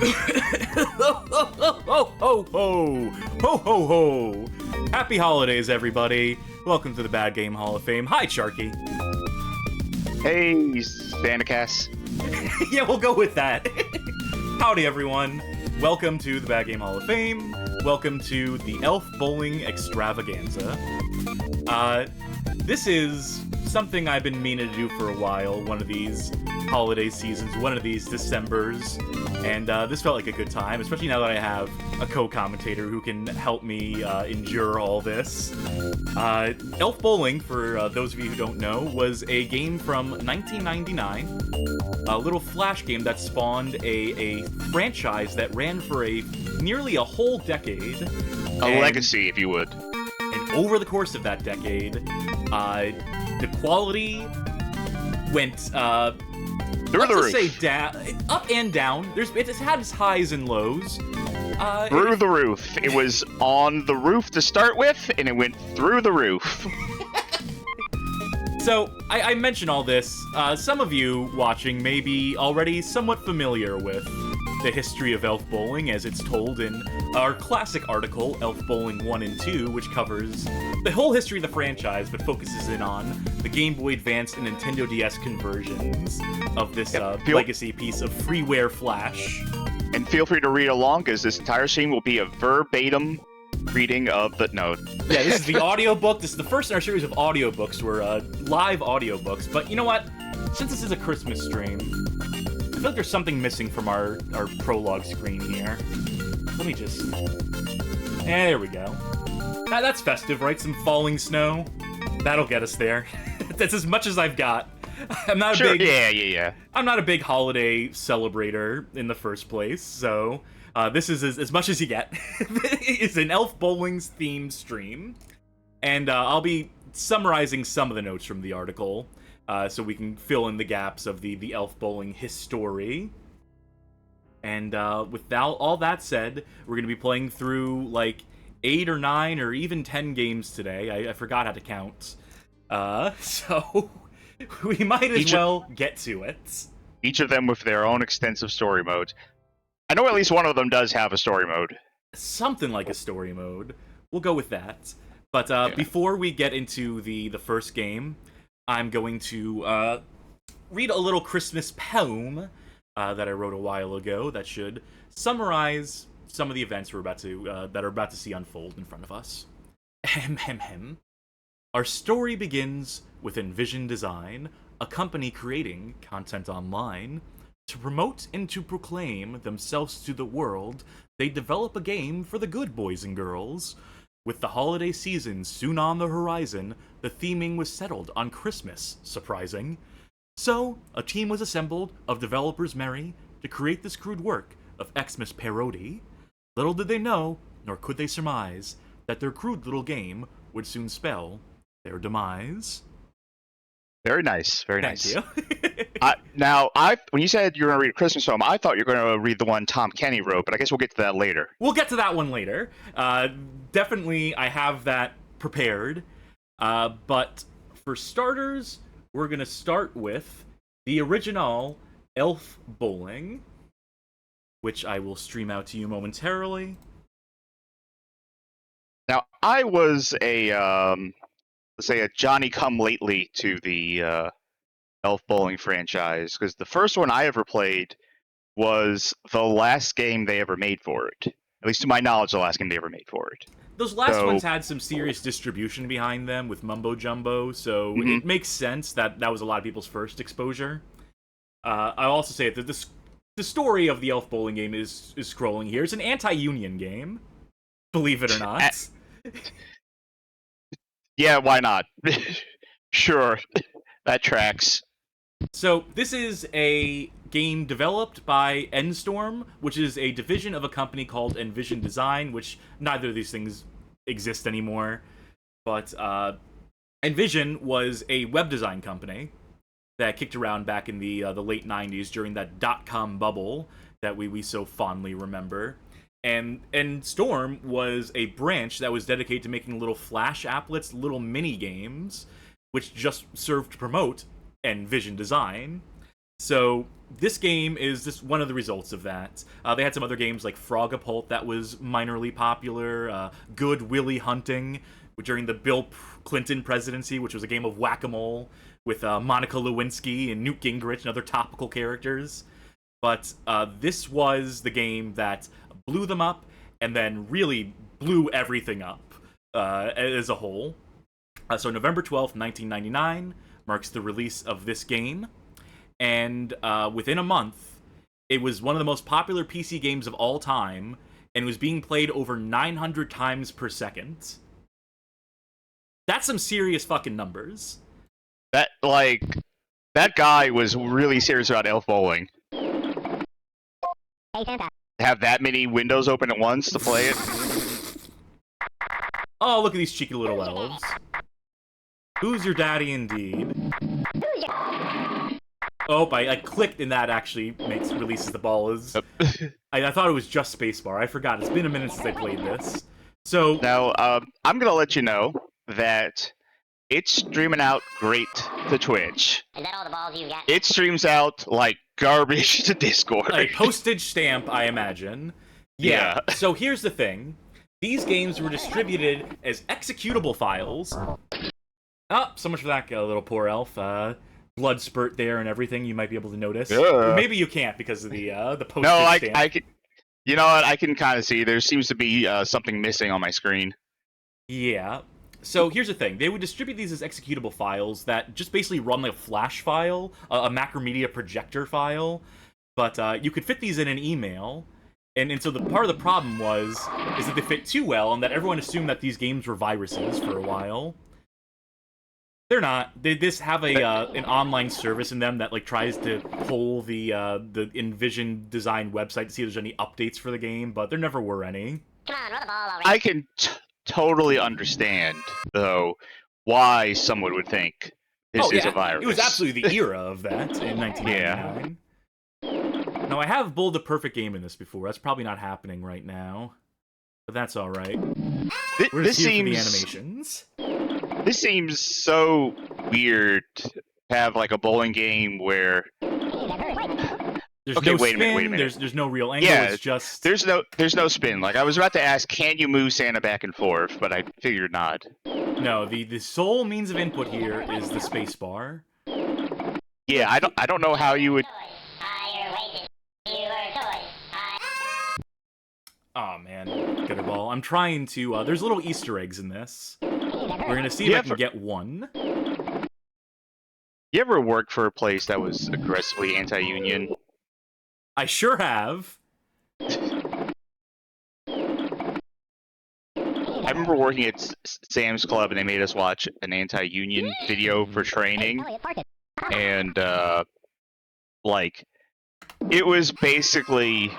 Ho, ho, ho, ho! Ho, ho, ho! Happy holidays, everybody! Welcome to the Bad Game Hall of Fame. Hi, Sharky. Hey, Sandacast. Yeah, we'll go with that. Howdy, everyone. Welcome to the Bad Game Hall of Fame. Welcome to the Elf Bowling Extravaganza. This is something I've been meaning to do for a while, one of these holiday seasons, one of these Decembers, and this felt like a good time, especially now that I have a co-commentator who can help me endure all this. Elf Bowling, for those of you who don't know, was a game from 1999, a little flash game that spawned a franchise that ran for nearly a whole decade. A legacy, if you would. And over the course of that decade, the quality went through the roof. Say up and down. It's had its highs and lows. Through the roof. It was on the roof to start with, and it went through the roof. So, I mention all this. Some of you watching may be already somewhat familiar with the history of Elf Bowling as it's told in our classic article, Elf Bowling 1 and 2, which covers the whole history of the franchise, but focuses in on the Game Boy Advance and Nintendo DS conversions of this legacy piece of freeware Flash. And feel free to read along, because this entire scene will be a verbatim reading of the... No. Yeah, this is the audiobook. This is the first in our series of audiobooks. We're live audiobooks. But you know what? Since this is a Christmas stream, I feel like there's something missing from our prologue screen here. Let me just... There we go. That's festive, right? Some falling snow. That'll get us there. That's as much as I've got. I'm not a big... Yeah. I'm not a big holiday celebrator in the first place, so... this is as much as you get. It's an Elf Bowling's themed stream. And I'll be summarizing some of the notes from the article, so we can fill in the gaps of the Elf Bowling history. And without all that said, we're going to be playing through like 8 or 9 or even 10 games today. I forgot how to count. So we might as well get to it. Each of them with their own extensive story modes. I know at least one of them does have a story mode. Something like a story mode. We'll go with that. But before we get into the first game, I'm going to read a little Christmas poem that I wrote a while ago that should summarize some of the events we're about to see unfold in front of us. Ahem, hem, hem. Our story begins with Envision Design, a company creating content online. To promote and to proclaim themselves to the world, they develop a game for the good boys and girls. With the holiday season soon on the horizon, the theming was settled on Christmas, surprising. So, a team was assembled of developers merry to create this crude work of Xmas parody. Little did they know, nor could they surmise, that their crude little game would soon spell their demise. Very nice, very nice. Thank you. When you said you were going to read a Christmas poem, I thought you were going to read the one Tom Kenny wrote, but I guess we'll get to that later. We'll get to that one later. Definitely, I have that prepared. But for starters, we're going to start with the original Elf Bowling, which I will stream out to you momentarily. Now, I was a Johnny-come-lately to the Elf Bowling franchise, because the first one I ever played was the last game they ever made for it. At least to my knowledge, the last game they ever made for it. Those last ones had some serious distribution behind them with Mumbo Jumbo, so it makes sense that was a lot of people's first exposure. I'll also say that the story of the Elf Bowling game is scrolling here. It's an anti-union game, believe it or not. Yeah, why not? Sure, that tracks. So, this is a game developed by Endstorm, which is a division of a company called Envision Design, which neither of these things exist anymore. But Envision was a web design company that kicked around back in the late 90s during that dot-com bubble that we so fondly remember. And Storm was a branch that was dedicated to making little flash applets, little mini games, which just served to promote Envision Design. So this game is just one of the results of that. They had some other games like Frogapult that was minorly popular, Good Willy Hunting during the Bill Clinton presidency, which was a game of whack-a-mole with Monica Lewinsky and Newt Gingrich and other topical characters. But this was the game that blew them up and then really blew everything up as a whole. So November 12th, 1999 marks the release of this game. And within a month, it was one of the most popular PC games of all time and was being played over 900 times per second. That's some serious fucking numbers. That guy was really serious about elf bowling. Hey, Santa. Have that many windows open at once to play it? Oh, look at these cheeky little elves. Who's your daddy indeed? Oh, I clicked and that actually releases the ball. I thought it was just spacebar. I forgot. It's been a minute since I played this. So now, I'm gonna let you know that it's streaming out great to Twitch. Is that all the balls you got? It streams out like garbage to Discord. A postage stamp, I imagine. Yeah. So here's the thing. These games were distributed as executable files. Oh, so much for that little poor elf. Blood spurt there and everything you might be able to notice. Yeah. Maybe you can't because of the postage No, stamp. I can. You know what? I can kind of see. There seems to be something missing on my screen. Yeah. So here's the thing. They would distribute these as executable files that just basically run like a flash file, a Macromedia projector file. But you could fit these in an email. And so the part of the problem is that they fit too well and that everyone assumed that these games were viruses for a while. They're not. They just have an online service in them that like tries to pull the Envision Design website to see if there's any updates for the game, but there never were any. Come on, run the ball already. I can totally understand, though, why someone would think this is a virus. It was absolutely the era of that in 1999. Now, I have bowled a perfect game in this before. That's probably not happening right now, but that's all right. We're just here for the animations. This seems so weird to have like a bowling game where there's okay, no wait spin, a minute. There's no real angle. Yeah, it's just there's no spin. Like I was about to ask, can you move Santa back and forth? But I figured not. No, the sole means of input here is the space bar. Yeah, I don't know how you would. Oh man, gutter ball. I'm trying to. There's little Easter eggs in this. We're gonna see if I can get one. You ever worked for a place that was aggressively anti-union? I sure have. I remember working at Sam's Club and they made us watch an anti-union video for training. And, like, it was basically...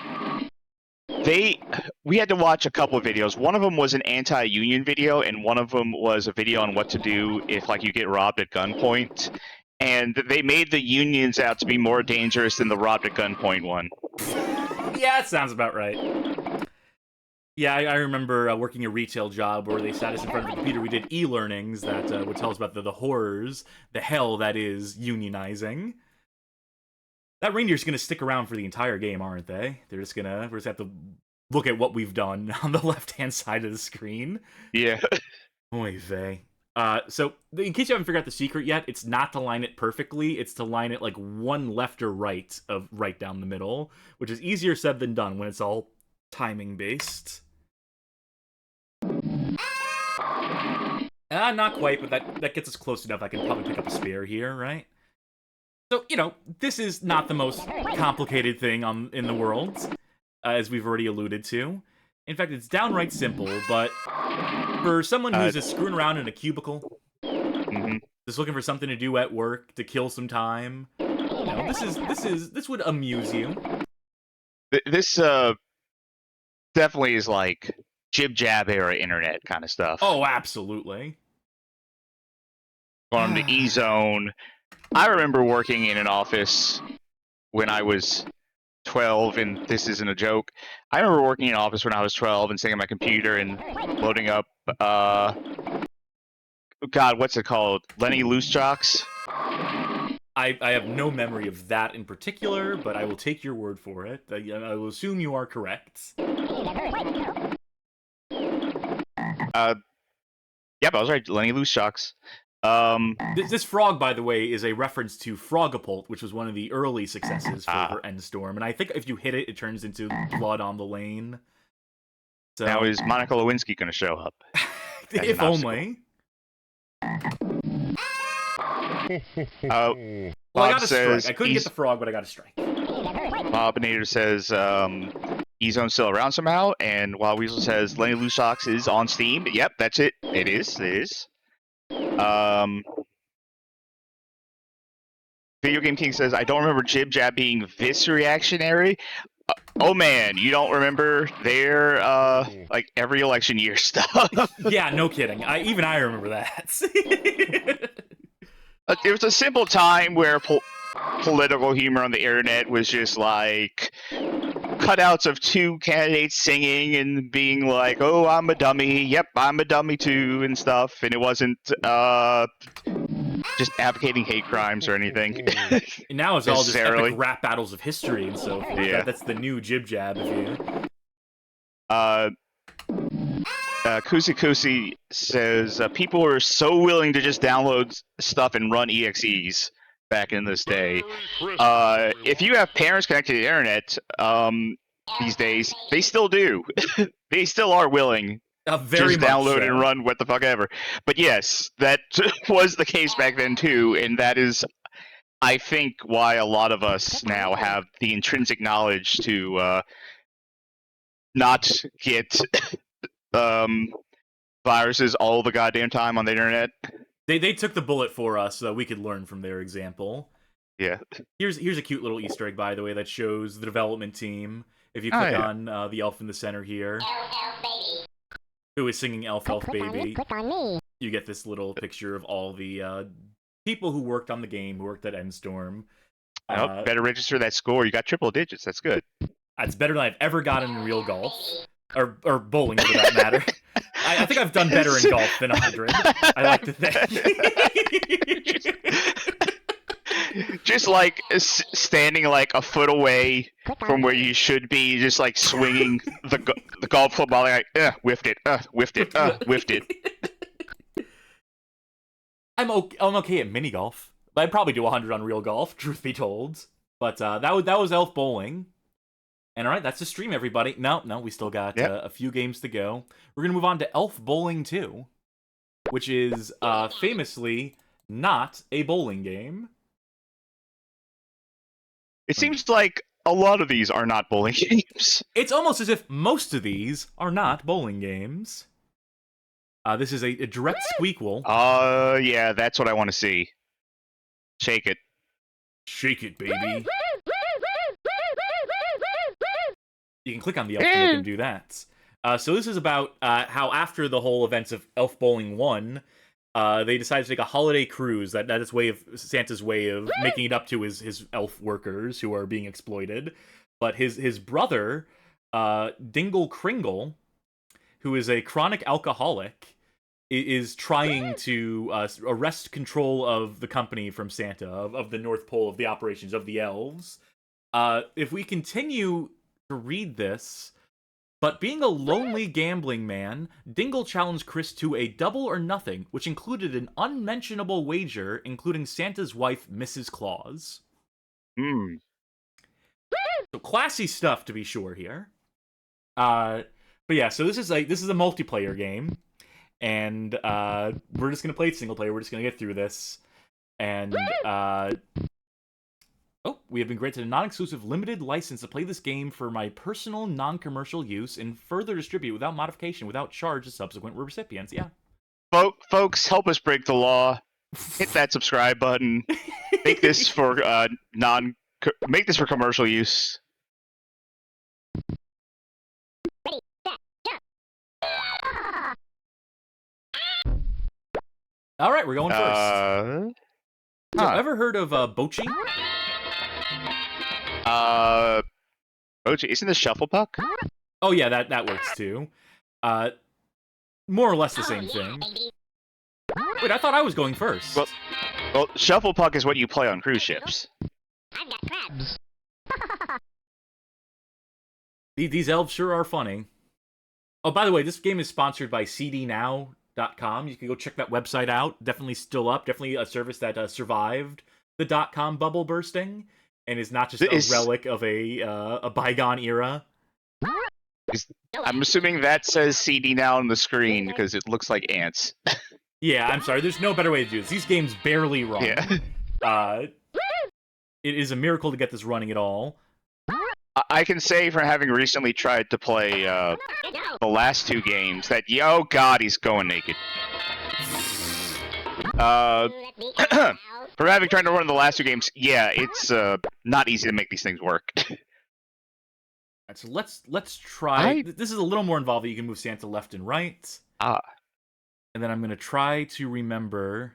We had to watch a couple of videos. One of them was an anti-union video, and one of them was a video on what to do if, like, you get robbed at gunpoint. And they made the unions out to be more dangerous than the robbed at gunpoint one. Yeah, that sounds about right. Yeah, I remember working a retail job where they sat us in front of the computer. We did e-learnings that would tell us about the horrors, the hell that is unionizing. That reindeer's gonna stick around for the entire game, aren't they? We're just have to look at what we've done on the left-hand side of the screen. Yeah. Oy vey. So, in case you haven't figured out the secret yet, it's not to line it perfectly, it's to line it like one left or right of right down the middle, which is easier said than done when it's all timing-based. Not quite, but that gets us close enough I can probably pick up a spare here, right? So, you know, this is not the most complicated thing in the world, as we've already alluded to. In fact, it's downright simple, but for someone who's just screwing around in a cubicle, just looking for something to do at work, to kill some time, you know, this would amuse you. This definitely is like jib-jab era internet kind of stuff. Oh, absolutely. Going to E-Zone. I remember working in an office when I was 12, and this isn't a joke. I remember working in an office when I was 12 and sitting on my computer and loading up, God, what's it called? Lenny Loose Jocks? I I have no memory of that in particular, but I will take your word for it. I will assume you are correct. Yep, I was right. Lenny Loose Shocks. This frog, by the way, is a reference to Frogapult, which was one of the early successes for Endstorm. And I think if you hit it, it turns into blood on the lane. So, now is Monica Lewinsky going to show up? If only. Well, I got a strike. I couldn't get the frog, but I got a strike. Bobinator says E-Zone's still around somehow, and Wild Weasel says Lenny Loose Socks is on Steam. Yep, that's it. It is. Video Game King says, I don't remember Jib Jab being this reactionary. Oh man, you don't remember their like every election year stuff? Yeah, no kidding. Even I remember that. There was a simple time where political humor on the internet was just like cutouts of two candidates singing and being like, "Oh, I'm a dummy. Yep, I'm a dummy too," and stuff. And it wasn't just advocating hate crimes or anything. And now it's all just epic rap battles of history and so forth. Yeah. That's the new Jib Jab, if you. Kusi Kusi says people were so willing to just download stuff and run EXEs back in this day. If you have parents connected to the internet these days, they still do. They still are willing very just download and run what the fuck ever. But yes, that was the case back then too, and that is, I think, why a lot of us now have the intrinsic knowledge to not get viruses all the goddamn time on the internet. They took the bullet for us so that we could learn from their example. Yeah. Here's a cute little Easter egg, by the way, that shows the development team. If you click on the elf in the center here, who is singing Elf Elf Baby, Click on me. you get this little picture of all the people who worked on the game, who worked at Endstorm. Better register that score. You got triple digits. That's good. That's better than I've ever gotten in real golf. Or bowling, for that matter. I think I've done better in golf than 100. I like to think. Just like standing like a foot away from where you should be, just like swinging the golf club ball, like, whiffed it, whiffed it, whiffed it. I'm okay at mini golf. I'd probably do 100 on real golf, truth be told. But that was Elf Bowling. And alright, that's the stream, everybody. No, we still got a few games to go. We're going to move on to Elf Bowling 2, which is famously not a bowling game. It seems like a lot of these are not bowling games. It's almost as if most of these are not bowling games. This is a direct squeakquel. Yeah, that's what I want to see. Shake it. Shake it, baby. You can click on the elf and they can do that. So this is about how after the whole events of Elf Bowling 1, they decided to take a holiday cruise. That is Santa's way of making it up to his elf workers who are being exploited. But his brother, Dingle Kringle, who is a chronic alcoholic, is trying to arrest control of the company from Santa, of the North Pole, of the operations of the elves. If we continue to read this, but being a lonely gambling man, Dingle challenged Chris to a double or nothing, which included an unmentionable wager, including Santa's wife, Mrs. Claus. So classy stuff, to be sure here. But yeah, so this is a multiplayer game, and we're just gonna play it single player. We're just gonna get through this, and we have been granted a non-exclusive limited license to play this game for my personal non-commercial use and further distribute without modification, without charge to subsequent recipients. Yeah. Folks, help us break the law. Hit that subscribe button. Make this for make this for commercial use. All right, we're going first. So, ever heard of Bocce? Bocce, isn't this shuffle puck? Oh yeah, that works too. More or less the same thing. Wait, I thought I was going first. Well, Well, shuffle puck is what you play on cruise ships. I've got crabs. These elves sure are funny. Oh, by the way, this game is sponsored by cdnow.com. You can go check that website out. Definitely still up. Definitely a service that survived the .com bubble bursting and is not just a relic of a bygone era. I'm assuming that says CD now on the screen because it looks like ants. Yeah, I'm sorry. There's no better way to do this. These games barely run. Yeah. It is a miracle to get this running at all. I can say from having recently tried to play the last two games that, oh god, he's going naked. From having tried to run the last two games, yeah, it's not easy to make these things work. Alright, so let's try. This is a little more involved. You can move Santa left and right. And then I'm gonna try to remember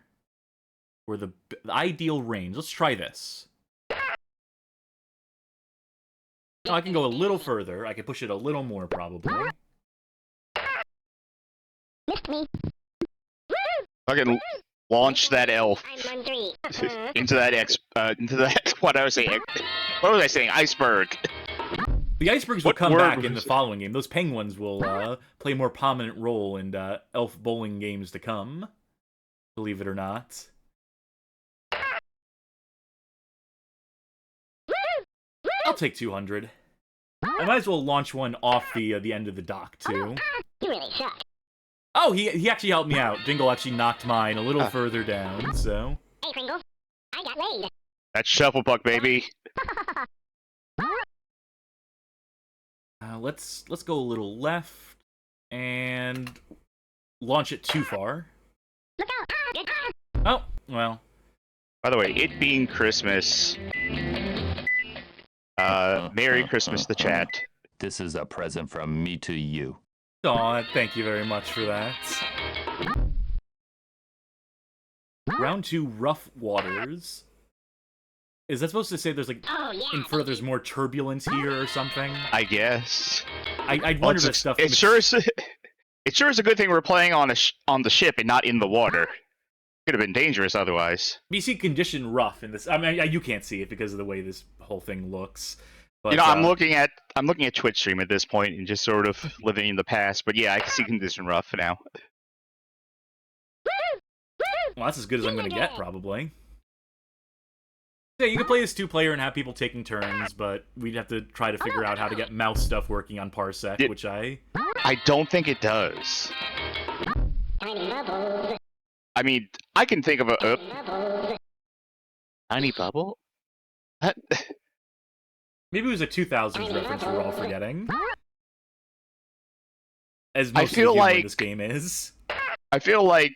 where the ideal range. Let's try this. Oh, I can go a little further. I can push it a little more, probably. Missed me. Fucking launch that elf into that what was I saying? Iceberg. The icebergs will come back in the following game. Those penguins will play a more prominent role in elf bowling games to come. Believe it or not. I'll take 200. I might as well launch one off the end of the dock too. You really suck. Oh, he actually helped me out. Dingle actually knocked mine a little further down. So. Hey, Pringle. I got laid. That's shuffle puck, baby. Let's go a little left and launch it too far. Look out! Oh well. By the way, it being Christmas. Merry Christmas, the chat. This is a present from me to you. Aw, thank you very much for that. Round 2, Rough Waters. Is that supposed to say there's like, infer there's more turbulence here or something? I guess. I'd wonder if stuff. It sure is a good thing we're playing on the ship and not in the water. Could have been dangerous otherwise. You see condition rough in this. I mean, you can't see it because of the way this whole thing looks. But, you know, I'm looking at Twitch stream at this point and just sort of living in the past. But yeah, I can see condition rough now. Well, that's as good as I'm going to get, probably. Yeah, you can play this 2-player and have people taking turns, but we'd have to try to figure out how to get mouse stuff working on Parsec, which I don't think it does. I mean, I can think of a tiny bubble. What? Maybe it was a 2000s reference we're all forgetting. As most I feel of like this game is. I feel like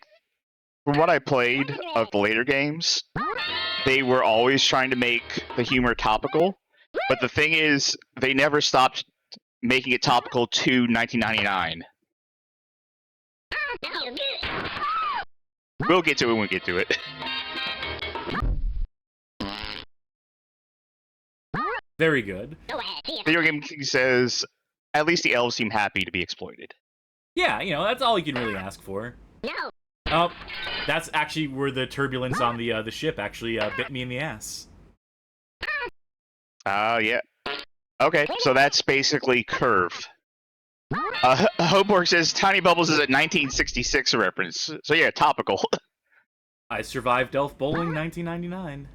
from what I played of the later games, they were always trying to make the humor topical. But the thing is, they never stopped making it topical to 1999. We'll get to it when we get to it. Very good. Video Game King says, at least the elves seem happy to be exploited. Yeah, you know, that's all you can really ask for. No. Oh, that's actually where the turbulence on the ship actually bit me in the ass. Yeah. Okay, so that's basically curve. Hoborg says Tiny Bubbles is a 1966 reference. So yeah, topical. I survived Elf Bowling 1999.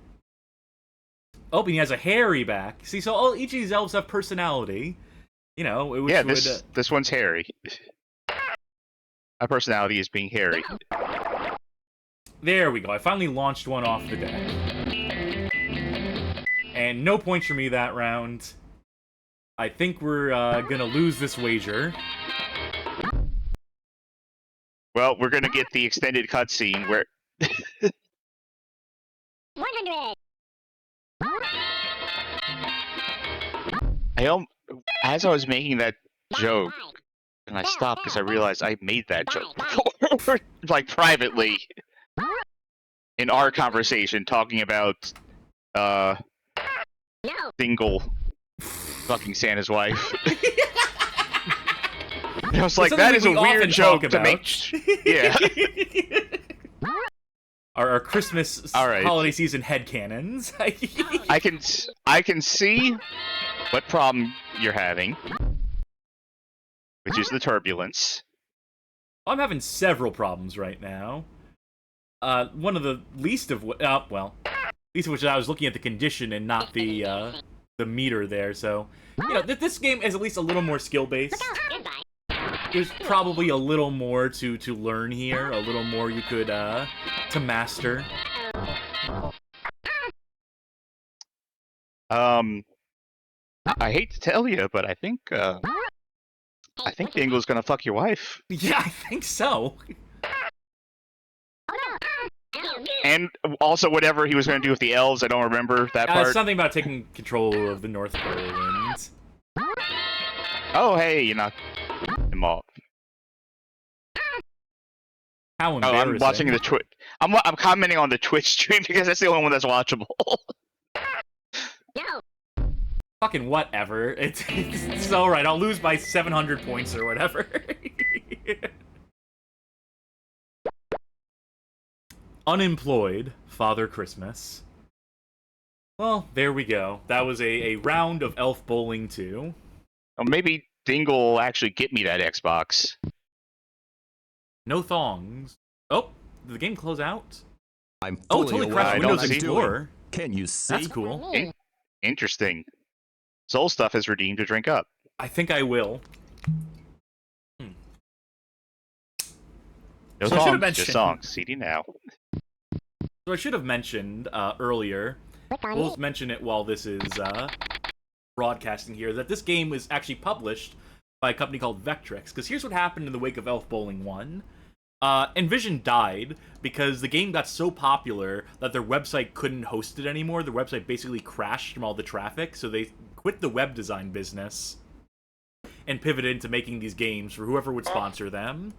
Oh, and he has a hairy back. See, so each of these elves have personality. You know, yeah, this one's hairy. My personality is being hairy. There we go. I finally launched one off the deck. And no points for me that round. I think we're gonna lose this wager. Well, we're gonna get the extended cutscene where... 100! As I was making that joke, and I stopped because I realized I made that joke before, like privately, in our conversation, talking about, single fucking Santa's wife. And I was like, that is a weird joke to make. Yeah. our Christmas All right. holiday season headcanons. I can see what problem you're having, which is the turbulence. I'm having several problems right now. One of the least of which, least of which I was looking at the condition and not the meter there. So, this game is at least a little more skill based. There's probably a little more to learn here, a little more you could to master. I hate to tell you, but I think Dingle's gonna fuck your wife. Yeah, I think so. And also whatever he was gonna do with the elves, I don't remember that part. Something about taking control of the North Pole and... Oh, hey, you knocked him off. How embarrassing. I'm watching the Twitch. I'm commenting on the Twitch stream because that's the only one that's watchable. Fucking whatever. It's alright, I'll lose by 700 points or whatever. Unemployed Father Christmas. Well, there we go. That was a round of Elf Bowling 2. Well, maybe Dingle will actually get me that Xbox. No thongs. Oh, did the game close out? I'm Oh, fully totally aware crashed of Windows what I'm Explorer. doing. Can you see? That's cool. Interesting. Soul Stuff is redeemed to drink up. I think I will. No So I should have songs, mentioned- just songs. CD now. So I should have mentioned earlier, we'll mention it while this is broadcasting here, that this game was actually published by a company called Vectrex. Because here's what happened in the wake of Elf Bowling 1. Envision died because the game got so popular that their website couldn't host it anymore. The website basically crashed from all the traffic, so they quit the web design business and pivoted into making these games for whoever would sponsor them.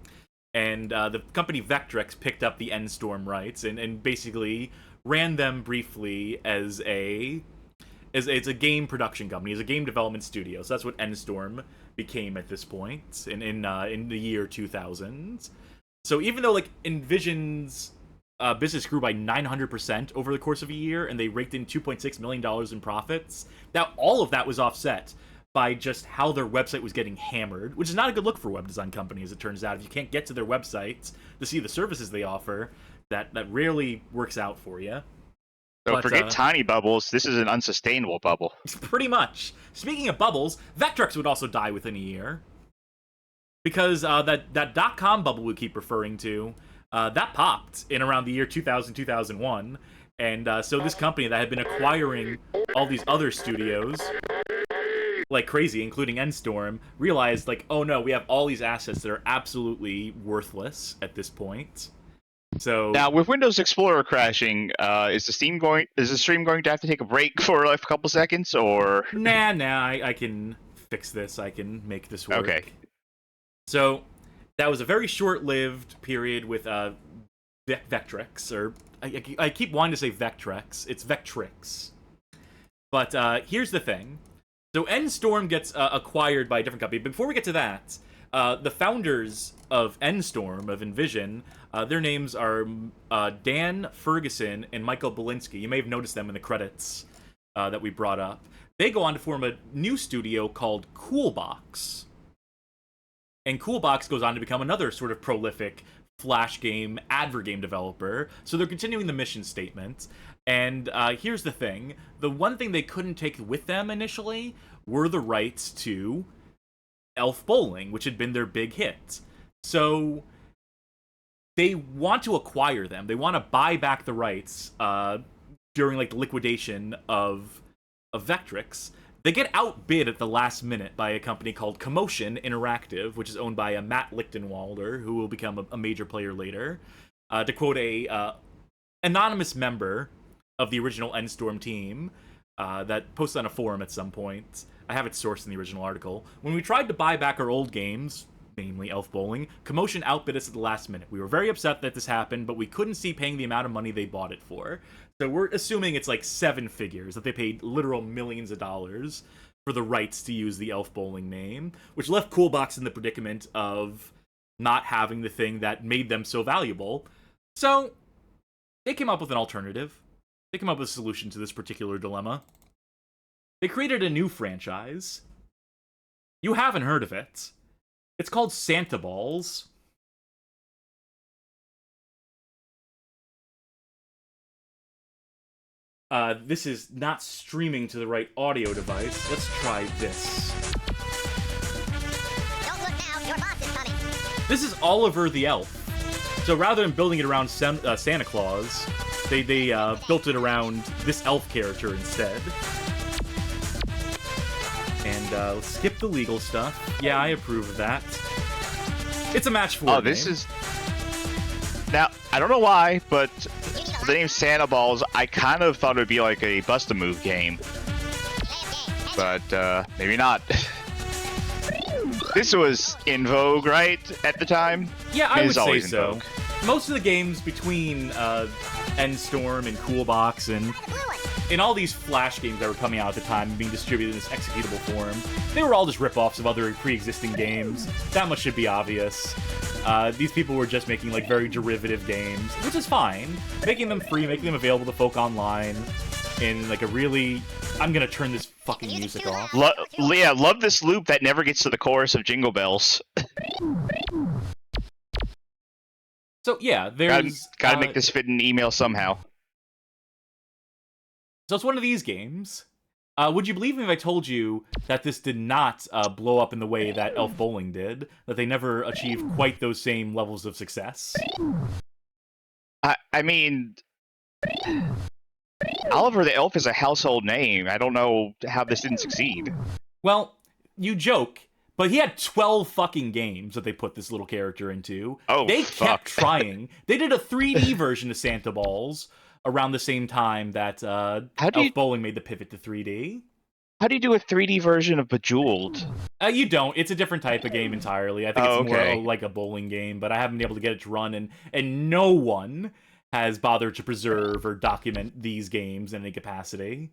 And the company Vectrex picked up the Endstorm rights and basically ran them briefly as it's a game production company, as a game development studio. So that's what Endstorm became at this point in the year 2000. So even though like Envision's business grew by 900% over the course of a year, and they raked in $2.6 million in profits, that all of that was offset by just how their website was getting hammered, which is not a good look for web design companies, it turns out. If you can't get to their websites to see the services they offer, that rarely works out for you. So But, forget tiny bubbles, this is an unsustainable bubble. Pretty much. Speaking of bubbles, Vectrex would also die within a year. Because that .com bubble we keep referring to, that popped in around the year 2000, 2001. And so this company that had been acquiring all these other studios like crazy, including Endstorm, realized, like, oh no, we have all these assets that are absolutely worthless at this point. So now, with Windows Explorer crashing, is the stream going to have to take a break for like a couple seconds, or? Nah, I can fix this. I can make this work. Okay. So that was a very short-lived period with Vectrex, or I keep wanting to say Vectrex. It's Vectrex. But here's the thing. So Endstorm gets acquired by a different company. Before we get to that, the founders of Endstorm, of Envision, their names are Dan Ferguson and Michael Belinsky. You may have noticed them in the credits that we brought up. They go on to form a new studio called Coolbox. And Coolbox goes on to become another sort of prolific Flash game, advert game developer. So they're continuing the mission statement. And here's the thing. The one thing they couldn't take with them initially were the rights to Elf Bowling, which had been their big hit. So they want to acquire them. They want to buy back the rights during like the liquidation of Vectrex. They get outbid at the last minute by a company called Commotion Interactive, which is owned by a Matt Lichtenwalder, who will become a major player later. To quote a anonymous member of the original Endstorm team that posted on a forum at some point. I have it sourced in the original article. When we tried to buy back our old games, namely Elf Bowling, Commotion outbid us at the last minute. We were very upset that this happened, but we couldn't see paying the amount of money they bought it for. So we're assuming it's like 7 figures, that they paid literal millions of dollars for the rights to use the Elf Bowling name, which left Coolbox in the predicament of not having the thing that made them so valuable. So they came up with an alternative. They came up with a solution to this particular dilemma. They created a new franchise. You haven't heard of it. It's called Santa Balls. This is not streaming to the right audio device. Let's try this. Don't look now, your boss is coming. This is Oliver the Elf. So rather than building it around Santa Claus, they built it around this elf character instead. And let's skip the legal stuff. Yeah, I approve of that. It's a match 4 Oh, this game. is... Now, I don't know why, but the name Santa Balls, I kind of thought it would be like a Bust-A-Move game. But, maybe not. This was in vogue, right, at the time? Yeah, I It would is say always in so. vogue. Most of the games between Endstorm and Coolbox and all these Flash games that were coming out at the time and being distributed in this executable form, they were all just rip-offs of other pre-existing games. That much should be obvious. These people were just making, like, very derivative games, which is fine. Making them free, making them available to folk online in, like, a really... I'm gonna turn this fucking music off. Yeah, love this loop that never gets to the chorus of Jingle Bells. So, yeah, there's... Gotta make this fit in email somehow. So it's one of these games. Would you believe me if I told you that this did not blow up in the way that Elf Bowling did? That they never achieved quite those same levels of success? I mean... Oliver the Elf is a household name. I don't know how this didn't succeed. Well, you joke, but he had 12 fucking games that they put this little character into. Oh, They fuck. kept trying. They did a 3D version of Santa Balls around the same time that Elf Bowling made the pivot to 3D. How do you do a 3D version of Bejeweled? You don't. It's a different type of game entirely. I think it's more like a bowling game, but I haven't been able to get it to run, and no one has bothered to preserve or document these games in any capacity.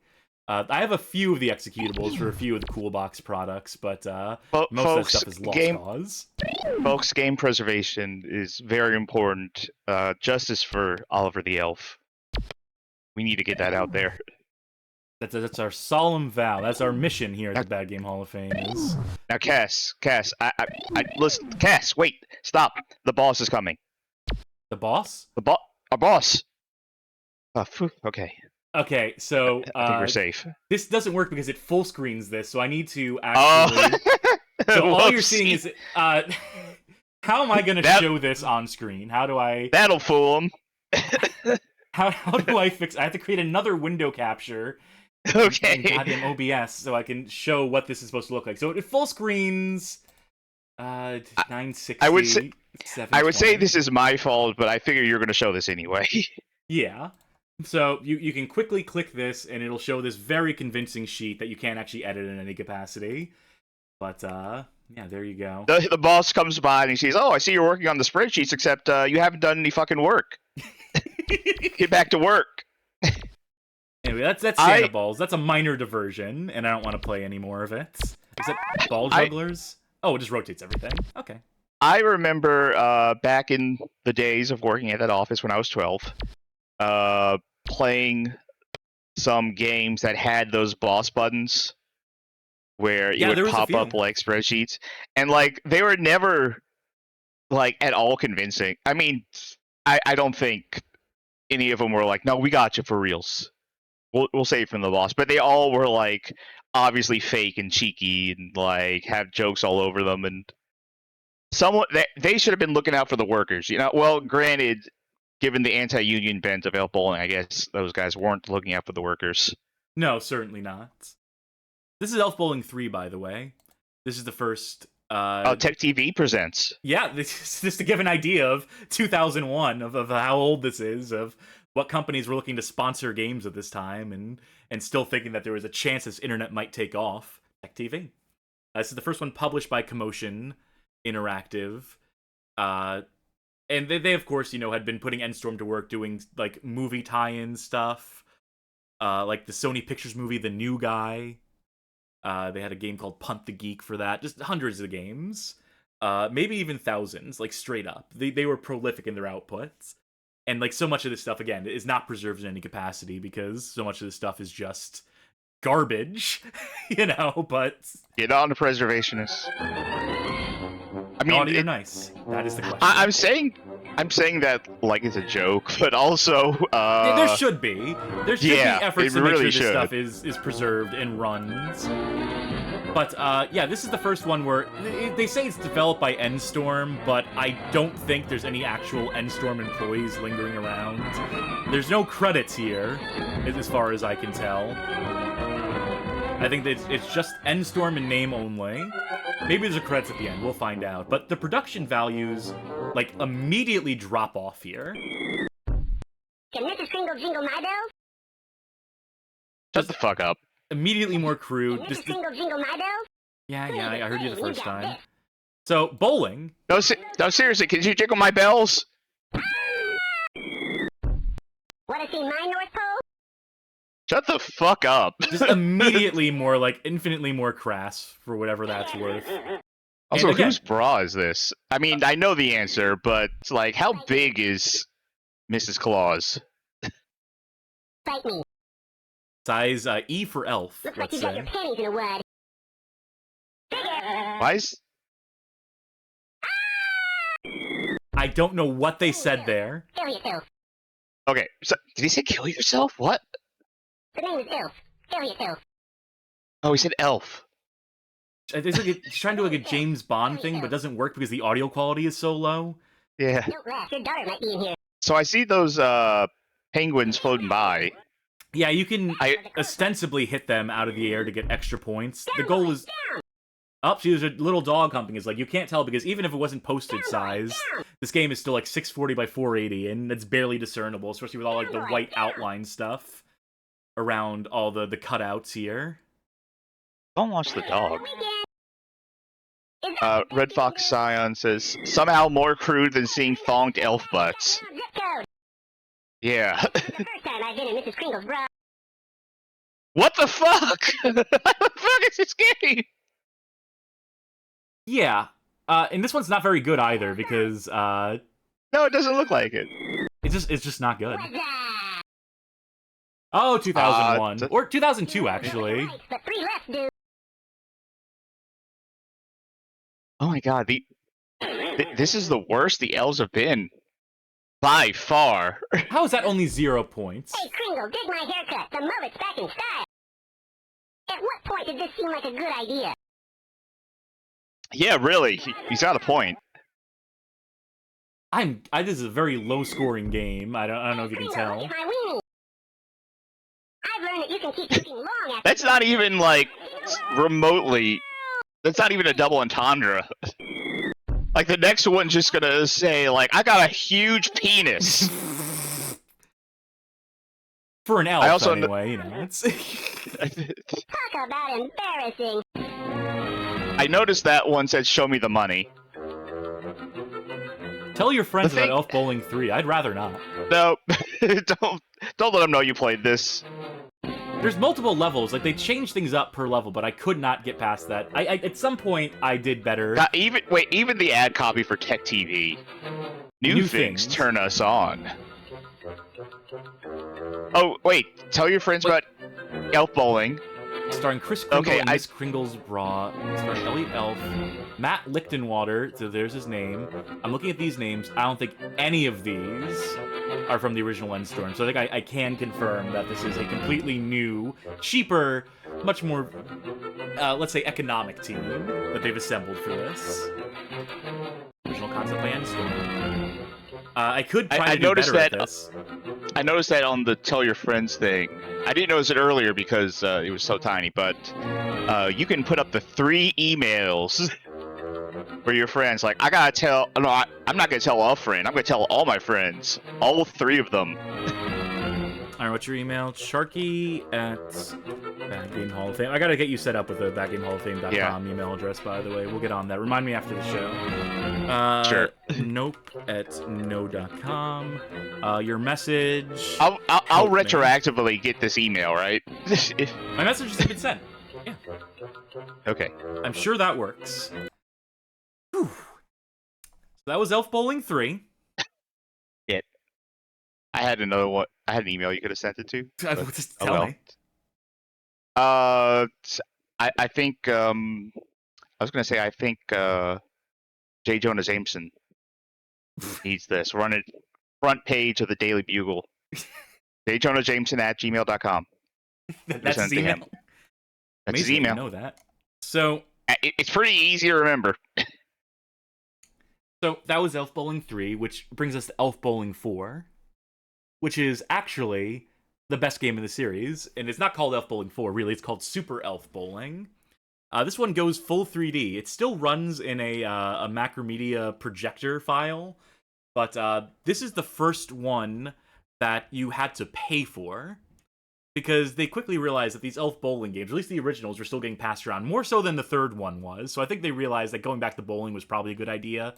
I have a few of the executables for a few of the Coolbox products, but most of that stuff is lost cause. Folks, game preservation is very important. Justice for Oliver the Elf. We need to get that out there. That's our solemn vow. That's our mission here at the Bad Game Hall of Fame. Is Now, Cass, listen, Cass, wait, stop. The boss is coming. the boss? Our boss. Okay. Okay, so I think we're safe. this doesn't work because it full screens this, so I need to actually. So all you're seeing is how am I going to show this on screen? How do I? That'll fool him. How do I fix? I have to create another window capture. Okay. In goddamn OBS, so I can show what this is supposed to look like. So it full screens. 960. I would say 720. this is my fault, but I figure you're going to show this anyway. Yeah. So you can quickly click this, and it'll show this very convincing sheet that you can't actually edit in any capacity. But yeah, there you go. The boss comes by and he says, "Oh, I see you're working on the spreadsheets, except you haven't done any fucking work. Get back to work." Anyway, that's Santa Balls. That's a minor diversion, and I don't want to play any more of it. Except ball jugglers. Oh, it just rotates everything. Okay. I remember back in the days of working at that office when I was 12, playing some games that had those boss buttons where it would pop up like spreadsheets, and like they were never like at all convincing. I mean, I don't think any of them were like, "No, we got you for reals. We'll save from the boss," but they all were like obviously fake and cheeky and like have jokes all over them, and they should have been looking out for the workers, you know. Well, granted, given the anti-union bent of Elf Bowling, I guess those guys weren't looking out for the workers. No, certainly not. This is Elf Bowling 3, by the way. This is the first. Tech TV presents. Yeah, this is just to give an idea of 2001 of how old this is, of what companies were looking to sponsor games at this time, and still thinking that there was a chance this internet might take off. Tech TV. This is the first one published by Commotion Interactive. And they of course, had been putting Endstorm to work doing, like, movie tie-in stuff. Like the Sony Pictures movie, The New Guy. They had a game called Punt the Geek for that. Just hundreds of games. Maybe even thousands, like, straight up. They were prolific in their outputs. And like so much of this stuff again is not preserved in any capacity because so much of this stuff is just garbage, you know. But Get on the preservationists. I mean, naughty or nice? That is the question. I'm saying that like it's a joke, but also there should be. There should yeah, be efforts it to make really sure this should. stuff is preserved and runs. But yeah, this is the first one where they say it's developed by Endstorm, but I don't think there's any actual Endstorm employees lingering around. There's no credits here, as far as I can tell. I think that it's just Endstorm in name only. Maybe there's a credits at the end, we'll find out. But the production values, like, immediately drop off here. Can Mrs. Kringle jingle my bells? Shut the fuck up. Immediately more crude. Can Mrs. Kringle jingle my bells? Yeah, I heard you the first time. So, bowling. No, seriously, can you jiggle my bells? Wanna see my North Pole? Shut the fuck up. Just immediately more, like, infinitely more crass, for whatever that's worth. Also, again, whose bra is this? I mean, I know the answer, but, like, how big is Mrs. Claus? Bite me. Size E for elf, Looks like let's you got your say. panties in a wad. Bigger. Why is... I don't know what they said there. Kill yourself. Okay, so, did he say kill yourself? What? The name is Elf. Kill yourself. Oh, he said elf. It's like he's trying to do like a James Bond thing, but it doesn't work because the audio quality is so low. Yeah. Don't laugh. Your daughter might be in here. So I see those, penguins floating by. Yeah, you can ostensibly hit them out of the air to get extra points. The goal is... Oh, she was a little dog humping. It's like, you can't tell because even if it wasn't postage size, this game is still like 640 by 480, and it's barely discernible, especially with all like the white outline stuff around all the cutouts here. Don't watch the dog. Red Fox Scion says, somehow more crude than seeing thonged elf butts. Zip code. Yeah. The first time I've been in Mrs. Kringle's bra. What the fuck? What the fuck is this game? Yeah, and this one's not very good either because No, it doesn't look like it. it's just not good. What's that? Oh, 2001 or 2002 actually. The three left, dude. Oh my god, this is the worst the elves have been. By far. How is that only 0 points? Hey, Kringle, dig my haircut. The mullet's back in style. At what point did this seem like a good idea? Yeah, really. He's got a point. This is a very low-scoring game. I don't know if you can Kringle, tell. look at my weenie. I've learned that you can keep cooking long after... That's not even, like, remotely... That's not even a double entendre. Like, the next one's just gonna say, like, I got a huge penis. For an elf, I also anyway, you know. It's... Talk about embarrassing. I noticed that one said, show me the money. Tell your friends The thing- about Elf Bowling 3. I'd rather not. No, don't let them know you played this. There's multiple levels. Like, they change things up per level, but I could not get past that. I at some point, I did better. Even the ad copy for Tech TV. New things turn us on. Oh, wait, tell your friends about Elf Bowling. Starring Chris Kringle Okay, and Miss Kringle's Bra. Starring Elliot Elf. Matt Lichtenwater, so there's his name. I'm looking at these names. I don't think any of these are from the original Endstorm. So I think I can confirm that this is a completely new, cheaper, much more, let's say, economic team that they've assembled for this. Original concept by Endstorm. I could try to do better at this. I noticed that on the Tell Your Friends thing. I didn't notice it earlier because it was so tiny, but you can put up the 3 emails for your friends. Like, I gotta tell... No, I'm not gonna tell a friend. I'm gonna tell all my friends. All 3 of them. Alright, what's your email? Sharky at Bad Game Hall of Fame. I gotta get you set up with the badgamehalloffame.com email address, by the way. We'll get on that. Remind me after the show. Sure. Nope at no.com. Your message. I'll Help me. retroactively get this email, right? My message has been sent. Yeah. Okay. I'm sure that works. Whew. So that was Elf Bowling 3. I had another one. I had an email you could have sent it to. But, Just oh tell well. me. I think I was gonna say I think J. Jonah Jameson needs this. Run it front page of the Daily Bugle. jjonajameson@gmail.com. That's Send his it to him. email. That's his Amazing, email. I know that. So It's pretty easy to remember. So that was Elf Bowling 3, which brings us to Elf Bowling 4, which is actually the best game in the series, and it's not called Elf Bowling 4, really, it's called Super Elf Bowling. This one goes full 3D. It still runs in a Macromedia projector file, but this is the first one that you had to pay for, because they quickly realized that these Elf Bowling games, at least the originals, were still getting passed around, more so than the third one was, so I think they realized that going back to bowling was probably a good idea.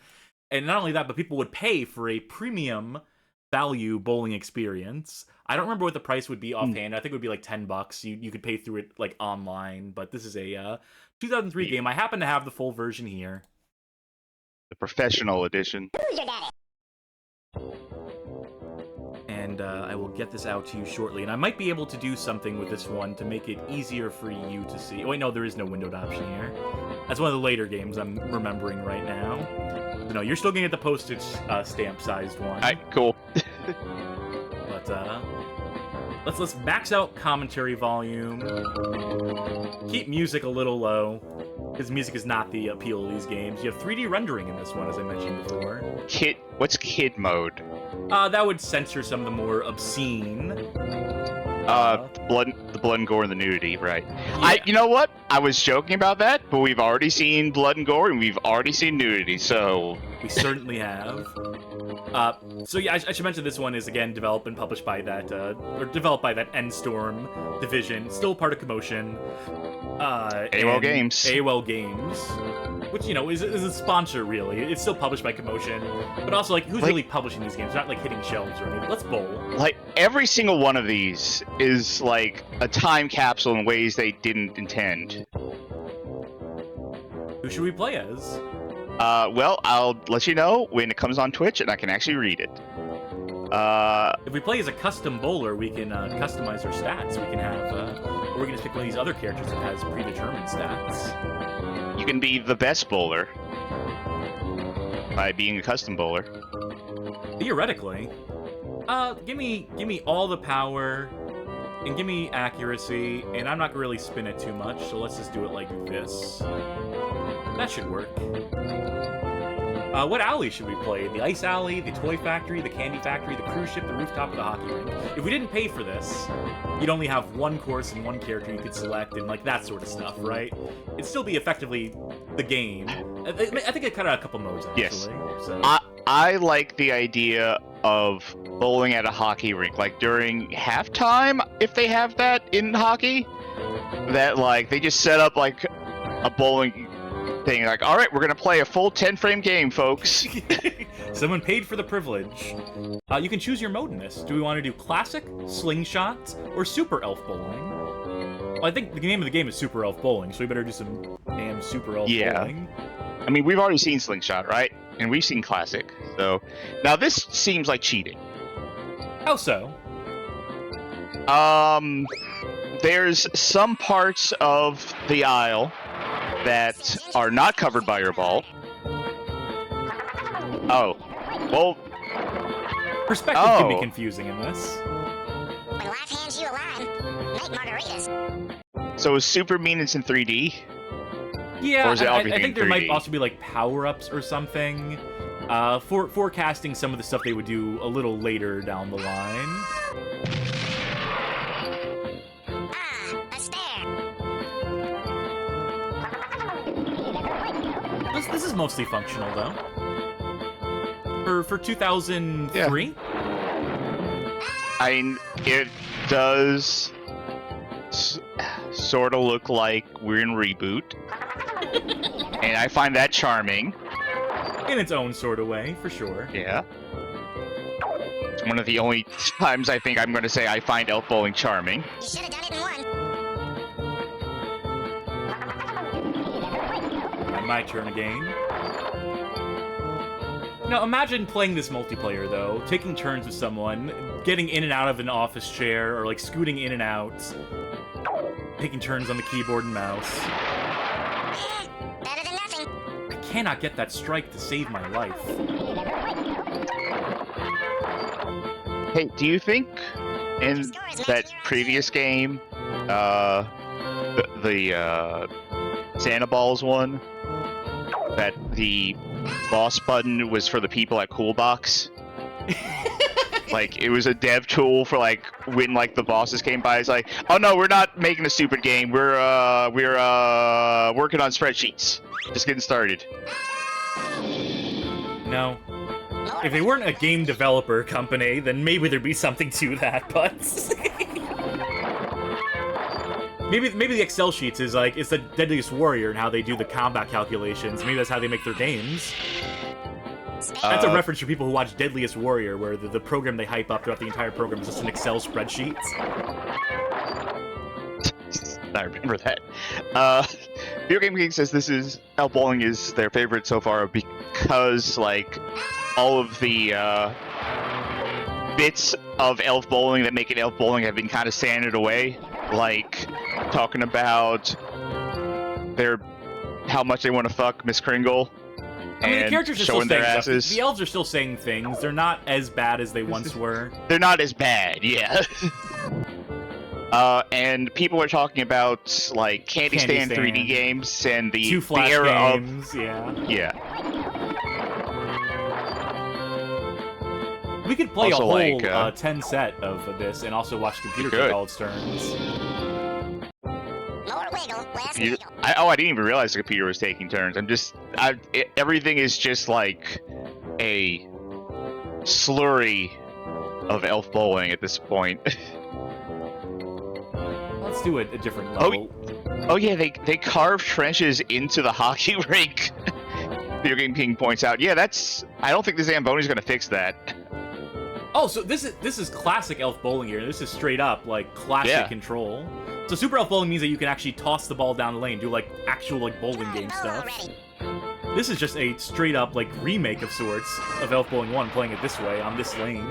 And not only that, but people would pay for a premium value bowling experience. I don't remember what the price would be offhand. I think it would be like $10. You could pay through it like online, but this is a 2003 game. I happen to have the full version here. The professional edition. Who's your daddy? And I will get this out to you shortly. And I might be able to do something with this one to make it easier for you to see. Oh, wait, no, there is no windowed option here. That's one of the later games I'm remembering right now. So, no, you're still going to get the postage stamp-sized one. Alright, cool. But let's max out commentary volume. Keep music a little low, because music is not the appeal of these games. You have 3D rendering in this one, as I mentioned before. What's kid mode? That would censor some of the more obscene. The blood and gore and the nudity, right? Yeah. You know what? I was joking about that, but we've already seen blood and gore and we've already seen nudity, so We certainly have. So yeah, I should mention this one is again developed and published by that, or developed by that Endstorm division, still part of Commotion. AOL Games. AOL Games, which, you know, is a sponsor, really. It's still published by Commotion, but also, like, who's really publishing these games? Not, like, hitting shelves or anything. Let's bowl. Like, every single one of these is, like, a time capsule in ways they didn't intend. Who should we play as? Well, I'll let you know when it comes on Twitch and I can actually read it. If we play as a custom bowler, we can customize our stats. We can have, or we can just pick one of these other characters that has predetermined stats. You can be the best bowler by being a custom bowler. Theoretically. Give me all the power, and give me accuracy, and I'm not gonna really spin it too much, so let's just do it like this. That should work. What alley should we play? The ice alley, the toy factory, the candy factory, the cruise ship, the rooftop, or the hockey rink? If we didn't pay for this, you'd only have one course and one character you could select, and like that sort of stuff, right? It'd still be effectively the game. I think it cut out a couple modes, actually. Yes. So. I like the idea of bowling at a hockey rink, like during halftime, if they have that in hockey. That, like, they just set up, like, a bowling thing, like, all right, we're gonna play a full 10-frame game, folks. Someone paid for the privilege. You can choose your mode in this. Do we want to do classic, slingshot, or super elf bowling? Well, I think the name of the game is Super Elf Bowling, so we better do some damn Super Elf Bowling. I mean, we've already seen slingshot, right? And we've seen classic. So now this seems like cheating. How so? There's some parts of the aisle that are not covered by your ball. Oh. Well. Perspective can be confusing in this. When life hands you a lime, make margaritas. So is Super mean it's in 3D? Yeah, Or is it I everything think there in might 3D? also be like power-ups or something. Forecasting some of the stuff they would do a little later down the line. A spare. This is mostly functional though. For 2003. I mean, it does sort of look like we're in Reboot. And I find that charming. In its own sort of way, for sure. Yeah. It's one of the only times I think I'm going to say I find elf bowling charming. You should have done it in one. My turn again. Now, imagine playing this multiplayer, though, taking turns with someone, getting in and out of an office chair, or, like, scooting in and out, taking turns on the keyboard and mouse. Better than nothing. I cannot get that strike to save my life. Hey, do you think in that previous game, the Santa Balls one, that the boss button was for the people at Coolbox? Like, it was a dev tool for, like, when, like, the bosses came by, it's like, oh no, we're not making a stupid game, we're working on spreadsheets. Just getting started. No. If they weren't a game developer company, then maybe there'd be something to that, but... maybe the Excel sheets is, like, it's the Deadliest Warrior and how they do the combat calculations. Maybe that's how they make their games. That's a reference for people who watch Deadliest Warrior, where the program they hype up throughout the entire program is just an Excel spreadsheet. I remember that. Video Game Geek says this is Elf Bowling is their favorite so far because, like, all of the bits of Elf Bowling that make it Elf Bowling have been kind of sanded away. Like, talking about how much they want to fuck Miss Kringle. I mean, the characters are still showing their saying asses. stuff. The elves are still saying things. They're not as bad as they once were. They're not as bad, yeah. And people are talking about, like, Candy Stand 3D games and the 2 Flash era games, yeah. We could play Also, a whole like, 10 set of this and also watch computer take all its turns. More wiggle, less I wiggle. didn't even realize the computer was taking turns. Everything is just like a slurry of Elf Bowling at this point. Let's do a different level. Oh yeah, they carved trenches into the hockey rink. Video Game King points out. Yeah, I don't think the Zamboni's gonna fix that. Oh, so this is classic Elf Bowling here. This is straight up, like, classic control. So Super Elf Bowling means that you can actually toss the ball down the lane, do, like, actual, like, bowling game stuff. This is just a straight up, like, remake of sorts of Elf Bowling 1, playing it this way, on this lane.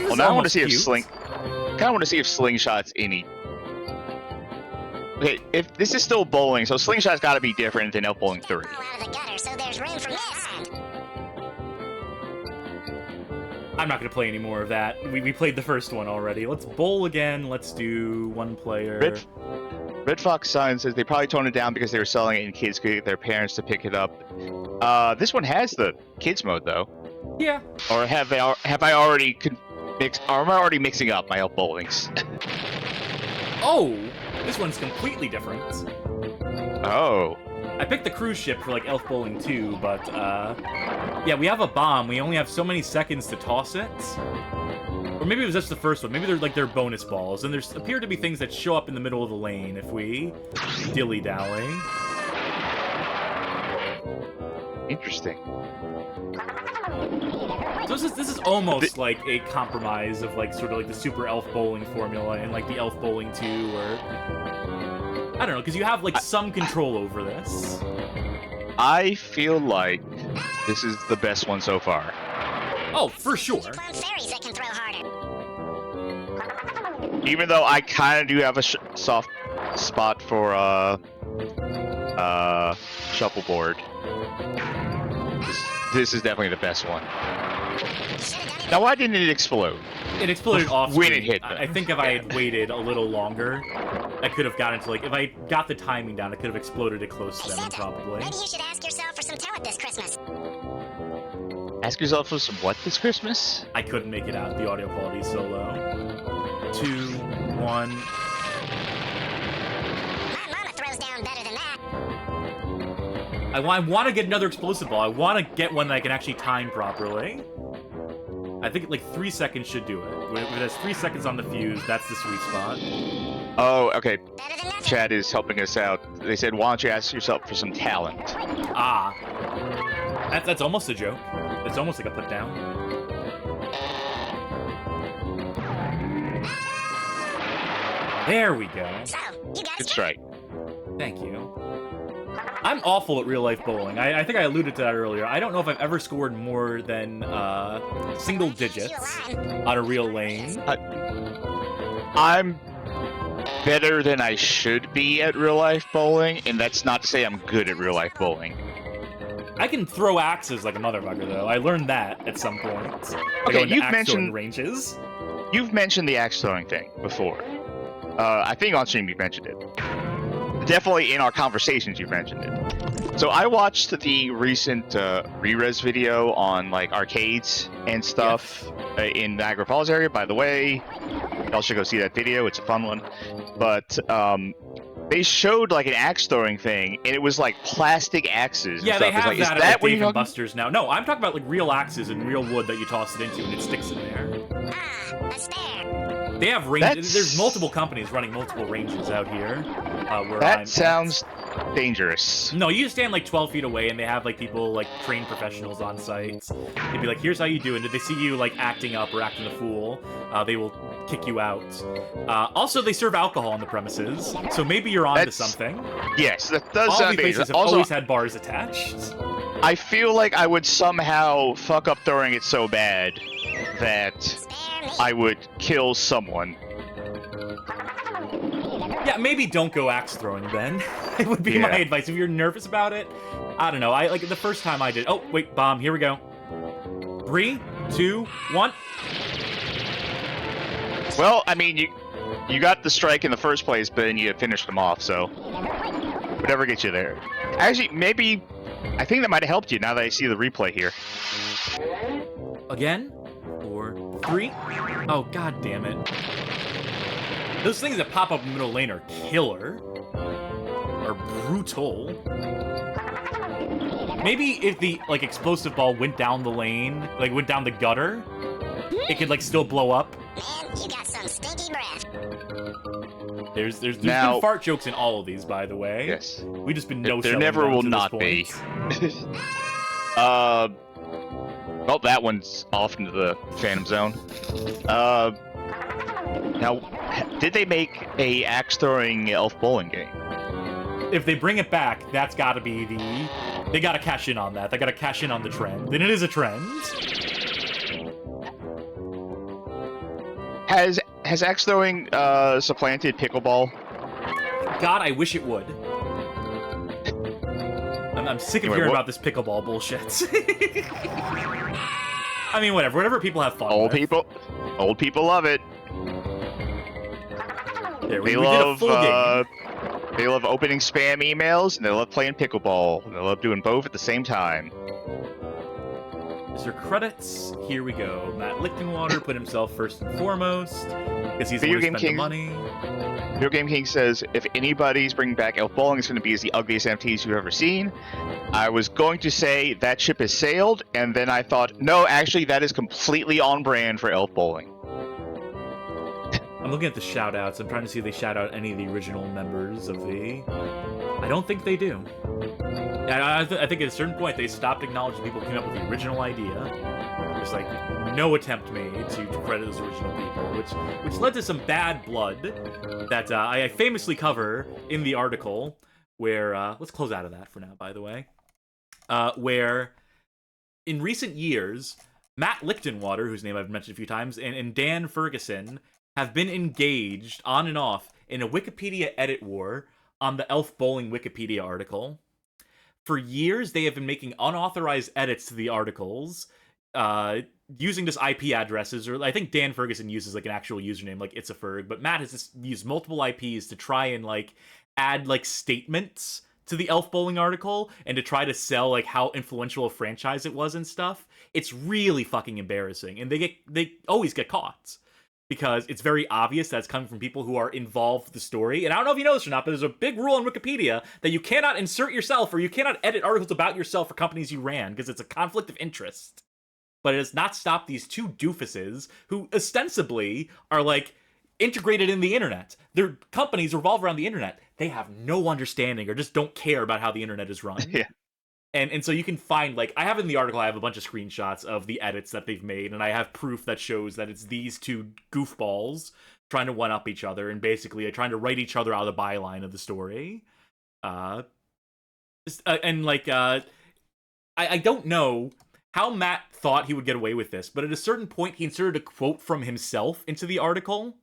Well, now I want to see if Slingshot's any. Okay, if this is still bowling, so Slingshot's got to be different than Elf Bowling 3. Ball out of the gutter, so there's room for mist. I'm not going to play any more of that. We played the first one already. Let's bowl again. Let's do one player. Red Fox Sign says they probably toned it down because they were selling it and kids could get their parents to pick it up. This one has the kids mode, though. Yeah. Or have I already am I already mixing up my Elf Bowlings? Oh! This one's completely different. Oh. I picked the cruise ship for, like, Elf Bowling 2, but, yeah, we have a bomb. We only have so many seconds to toss it. Or maybe it was just the first one. Maybe they're bonus balls. And there's appear to be things that show up in the middle of the lane if we dilly-dally. Interesting. So this is almost like a compromise of, like, sort of like the Super Elf Bowling formula and, like, the Elf Bowling 2, or... I don't know, because you have, like, some control over this. I feel like this is the best one so far. Oh, for sure. Clown fairies that can throw harder. Even though I kind of do have a soft spot for shuffleboard. This is definitely the best one. Now, why didn't it explode? It exploded off when screen. it hit. I think if I had waited a little longer, I could have gotten to, like, if I got the timing down, I could have exploded it close to them, probably. Maybe you should ask yourself for some talent this Christmas. Ask yourself for some what this Christmas? I couldn't make it out. The audio quality is so low. 2, 1. My mama throws down better than that. I want to get another explosive ball. I want to get one that I can actually time properly. I think, like, 3 seconds should do it. When it has 3 seconds on the fuse, that's the sweet spot. Oh, okay. Better than nothing. Chad is helping us out. They said, why don't you ask yourself for some talent? Ah. That's almost a joke. It's almost like a put down. There we go. So, you got a Good strike. strike. Thank you. I'm awful at real-life bowling. I think I alluded to that earlier. I don't know if I've ever scored more than single digits on a real lane. I'm better than I should be at real-life bowling, and that's not to say I'm good at real-life bowling. I can throw axes like a motherfucker, though. I learned that at some point. Okay, you've mentioned ranges. You've mentioned the axe throwing thing before. I think on stream you've mentioned it. Definitely in our conversations you've mentioned it. So I watched the recent re-res video on like arcades and stuff in Niagara Falls area. By the way, y'all should go see that video. It's a fun one. But they showed like an axe throwing thing, and it was like plastic axes. Yeah, and they stuff. have Is that that at what Dave you're and talking? Buster's now. No, I'm talking about like real axes and real wood that you toss it into and it sticks in there. Ah, a spare. They have ranges. There's multiple companies running multiple ranges out here. Where That sounds dangerous. No, you just stand like 12 feet away, and they have like people like trained professionals on site. They'd be like, "Here's how you do it." And if they see you like acting up or acting a fool, they will kick you out. Also, they serve alcohol on the premises, so maybe you're onto something. Yes, that does All sound these places dangerous. have always had bars attached. I feel like I would somehow fuck up throwing it so bad that Spare me. I would kill someone. Yeah, maybe don't go axe throwing then. It would be my advice if you're nervous about it. I don't know. I like the first time I did. Oh wait, bomb. Here we go. 3, 2, 1. Well, I mean, you got the strike in the first place, but then you finished them off. So whatever gets you there. Actually, maybe I think that might have helped you now that I see the replay here. Again? 4, 3. Oh, god damn it. Those things that pop up in the middle lane are killer. Are brutal. Maybe if the, like, explosive ball went down the lane, like, went down the gutter, it could, like, still blow up. Man, you got some stinky breath. There's Now- been fart jokes in all of these, by the way. Yes. We've just been There no-selling never them will to this not point. be. Well, that one's off into the Phantom Zone. Now, did they make a axe throwing elf bowling game? If they bring it back, that's gotta be the... They gotta cash in on that. They gotta cash in on the trend. And it is a trend. Has axe throwing supplanted pickleball? God, I wish it would. I'm sick of Anyway, hearing what- about this pickleball bullshit. I mean, whatever people have fun Old with. people love it. There, They we did a love full game. they love opening spam emails, and they love playing pickleball. And they love doing both at the same time. Mr. Credits, here we go. Matt Lichtenwater put himself first and foremost, because he's the Video one who Game spent the King- money. Video Game King says, if anybody's bringing back elf bowling, it's going to be as the ugliest NFTs you've ever seen. I was going to say that ship has sailed, and then I thought, no, actually, that is completely on brand for elf bowling. I'm looking at the shout-outs. I'm trying to see if they shout out any of the original members of the... I don't think they do. I think at a certain point they stopped acknowledging people who came up with the original idea. There's like no attempt made to credit those original people, which led to some bad blood that I famously cover in the article. Where let's close out of that for now, by the way. Where in recent years, Matt Lichtenwater, whose name I've mentioned a few times, and Dan Ferguson have been engaged on and off in a Wikipedia edit war on the Elf Bowling Wikipedia article. For years, they have been making unauthorized edits to the articles, using just IP addresses, or I think Dan Ferguson uses like an actual username, like It's a Ferg, but Matt has just used multiple IPs to try and like add like statements to the Elf Bowling article and to try to sell like how influential a franchise it was and stuff. It's really fucking embarrassing, and they always get caught. Because it's very obvious that it's coming from people who are involved with the story. And I don't know if you know this or not, but there's a big rule on Wikipedia that you cannot insert yourself or you cannot edit articles about yourself for companies you ran, because it's a conflict of interest. But it has not stopped these two doofuses who ostensibly are like integrated in the internet. Their companies revolve around the internet. They have no understanding or just don't care about how the internet is run. Yeah. And so you can find, like, I have in the article, I have a bunch of screenshots of the edits that they've made, and I have proof that shows that it's these two goofballs trying to one-up each other, and basically trying to write each other out of the byline of the story. Just And like, I don't know how Matt thought he would get away with this, but at a certain point, he inserted a quote from himself into the article.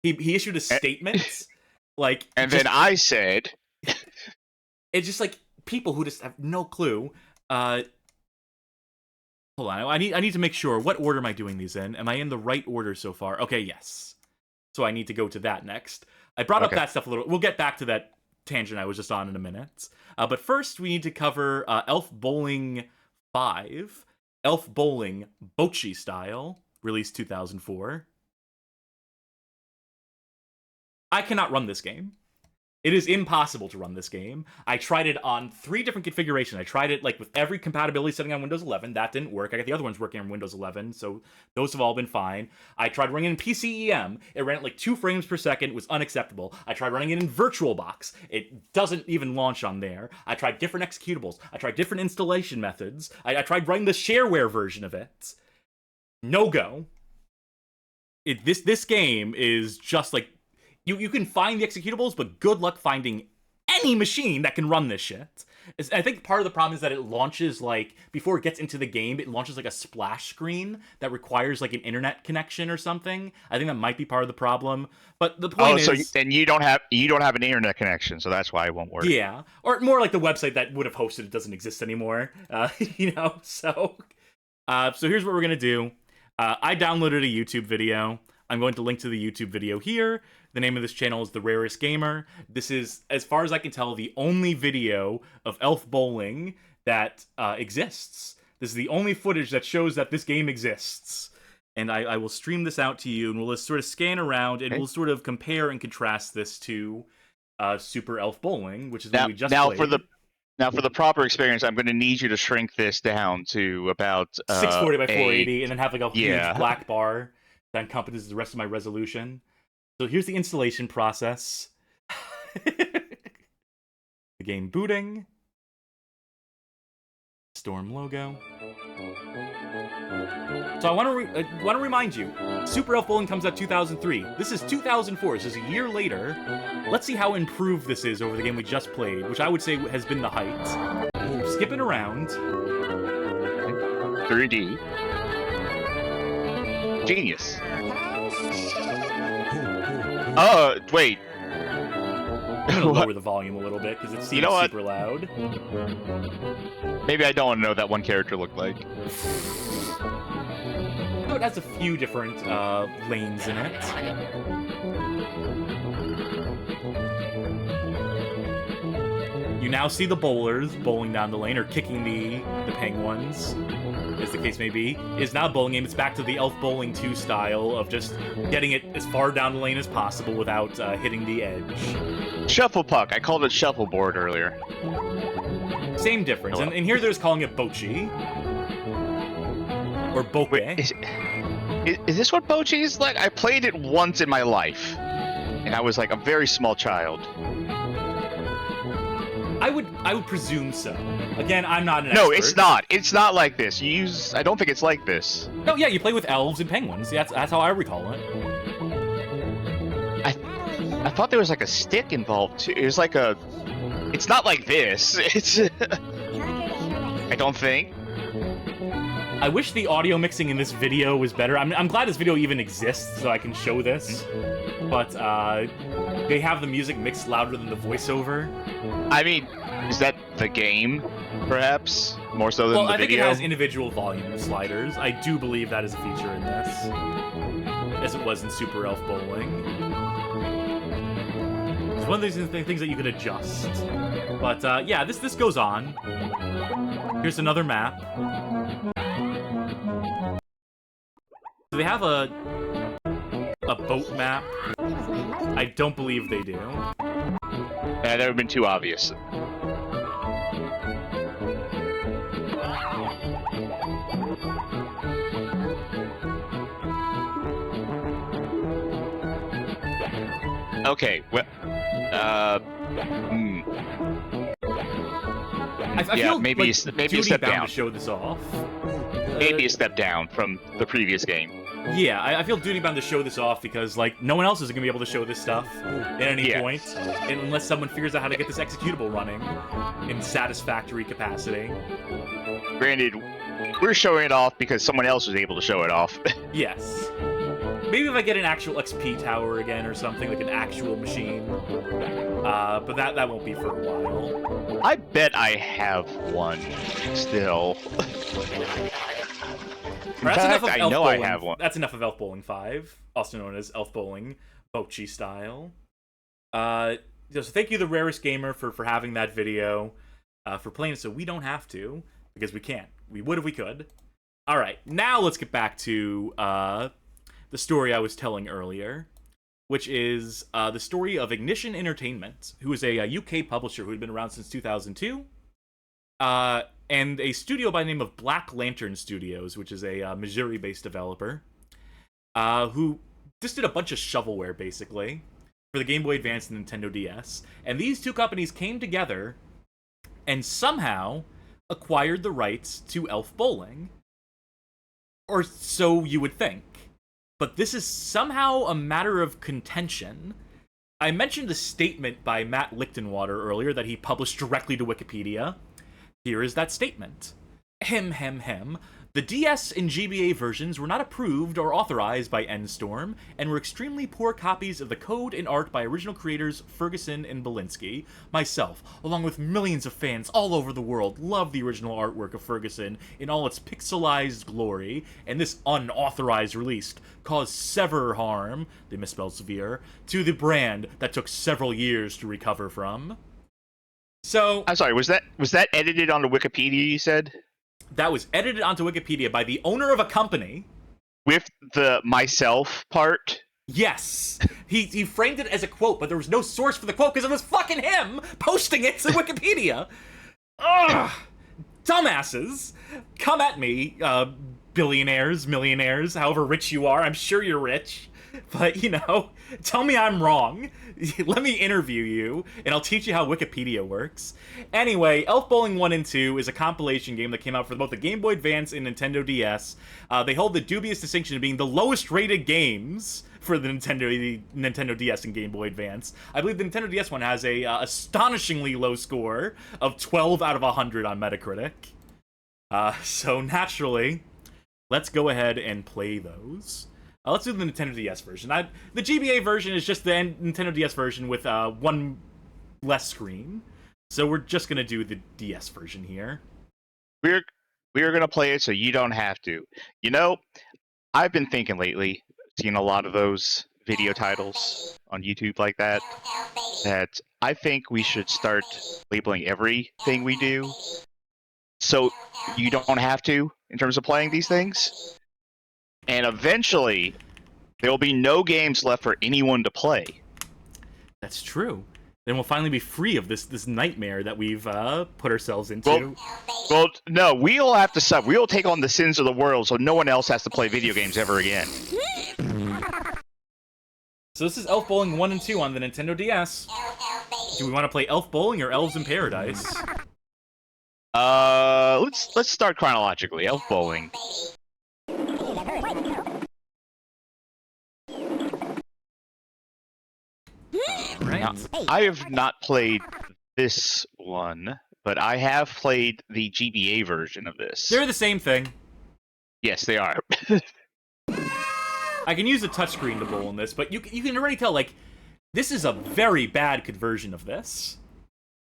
He issued a statement, like, and then I said, it's just like people who just have no clue. Hold on, I need to make sure. What order am I doing these in? Am I in the right order so far? Okay, yes. So I need to go to that next. I brought up that stuff a little. We'll get back to that tangent I was just on in a minute. But first, we need to cover Elf Bowling 5, Elf Bowling Bocce style, released 2004. I cannot run this game. It is impossible to run this game. I tried it on 3 different configurations. I tried it like with every compatibility setting on Windows 11. That didn't work. I got the other ones working on Windows 11, so those have all been fine. I tried running it in PCEM. It ran at like 2 frames per second. It was unacceptable. I tried running it in VirtualBox. It doesn't even launch on there. I tried different executables. I tried different installation methods. I tried running the shareware version of it. No go. This game is just like, You can find the executables, but good luck finding any machine that can run this shit. I think part of the problem is that it launches, like, before it gets into the game, it launches, like, a splash screen that requires, like, an internet connection or something. I think that might be part of the problem. But the point is... and you don't have an internet connection, so that's why it won't work. Yeah. Or more like the website that would have hosted it doesn't exist anymore. So here's what we're going to do. I downloaded a YouTube video. I'm going to link to the YouTube video here. The name of this channel is The Rarest Gamer. This is, as far as I can tell, the only video of Elf Bowling that exists. This is the only footage that shows that this game exists. And I will stream this out to you, and we'll just sort of scan around, and we'll sort of compare and contrast this to Super Elf Bowling, which is what we just played. Now, for the proper experience, I'm going to need you to shrink this down to about 640 by 480, and then have like a huge black bar that encompasses the rest of my resolution. So here's the installation process. The game booting. Storm logo. So I want to remind you, Super Elf Bowling comes out 2003. This is 2004. This is a year later. Let's see how improved this is over the game we just played, which I would say has been the height. Skipping around. 3D. Genius. Wait. I'm gonna lower the volume a little bit because it seems super loud. Maybe I don't want to know what that one character looked like. It has a few different lanes in it. You now see the bowlers bowling down the lane or kicking the penguins, as the case may be. It's not a bowling game. It's back to the Elf Bowling 2 style of just getting it as far down the lane as possible without hitting the edge. Shuffle puck. I called it shuffleboard earlier. Same difference. And here they're just calling it Bocce. Or Bocce. Is this what Bocce is like? I played it once in my life. And I was like a very small child. I would presume so. Again, I'm not an expert. No, it's not. It's not like this. I don't think it's like this. No, yeah, you play with elves and penguins. That's how I recall it. I thought there was like a stick involved too. It was like a... It's not like this. It's... I don't think. I wish the audio mixing in this video was better. I'm glad this video even exists so I can show this. But they have the music mixed louder than the voiceover. I mean, is that the game, perhaps? More so than the video? Well, I think it has individual volume sliders. I do believe that is a feature in this. As it was in Super Elf Bowling. It's one of these things that you could adjust. But yeah, this goes on. Here's another map. Do they have a boat map? I don't believe they do. That would have been too obvious. Okay, well, I feel maybe like maybe a step down to show this off. maybe a step down from the previous game. Yeah, I feel duty bound to show this off because, like, no one else is going to be able to show this stuff at any point unless someone figures out how to get this executable running in satisfactory capacity. Granted, we're showing it off because someone else was able to show it off. Yes. Maybe if I get an actual XP tower again or something, like an actual machine. But that won't be for a while. I bet I have one still. I know I have one. That's enough of Elf Bowling 5, also known as Elf Bowling Bocce style. So thank you, The Rarest Gamer, for having that video, for playing it so we don't have to, because we can't. We would if we could. All right, now let's get back to the story I was telling earlier, which is the story of Ignition Entertainment, who is a UK publisher who had been around since 2002. And a studio by the name of Black Lantern Studios, which is a Missouri-based developer, who just did a bunch of shovelware, basically, for the Game Boy Advance and Nintendo DS. And these two companies came together and somehow acquired the rights to Elf Bowling. Or so you would think. But this is somehow a matter of contention. I mentioned a statement by Matt Lichtenwater earlier that he published directly to Wikipedia. Here is that statement. The DS and GBA versions were not approved or authorized by N-Storm, and were extremely poor copies of the code and art by original creators Ferguson and Belinsky. Myself, along with millions of fans all over the world, love the original artwork of Ferguson in all its pixelized glory, and this unauthorized release caused severe harm, they misspelled severe, to the brand that took several years to recover from. So I'm sorry, was that edited onto Wikipedia, you said? That was edited onto Wikipedia by the owner of a company. With the myself part? Yes. He framed it as a quote, but there was no source for the quote because it was fucking him posting it to Wikipedia. Ugh. Dumbasses. Come at me, billionaires, millionaires, however rich you are. I'm sure you're rich. But, you know, tell me I'm wrong. Let me interview you, and I'll teach you how Wikipedia works. Anyway, Elf Bowling 1 and 2 is a compilation game that came out for both the Game Boy Advance and Nintendo DS. They hold the dubious distinction of being the lowest-rated games for the Nintendo DS and Game Boy Advance. I believe the Nintendo DS one has a astonishingly low score of 12 out of 100 on Metacritic. So naturally, let's go ahead and play those. Let's do the Nintendo DS version. The GBA version is just the Nintendo DS version with one less screen. So we're just going to do the DS version here. We're going to play it so you don't have to. You know, I've been thinking lately, seeing a lot of those video titles on YouTube like that I think we should start labeling everything we do so you don't have to in terms of playing these things. And eventually, there will be no games left for anyone to play. That's true. Then we'll finally be free of this nightmare that we've put ourselves into. Well, no, we'll have to suffer. We'll take on the sins of the world so no one else has to play video games ever again. So this is Elf Bowling 1 and 2 on the Nintendo DS. Do we want to play Elf Bowling or Elves in Paradise? Let's start chronologically. Elf Bowling. Right. Now, I have not played this one, but I have played the GBA version of this. They're the same thing. Yes, they are. I can use a touchscreen to bowl in this, but you can already tell, like, this is a very bad conversion of this.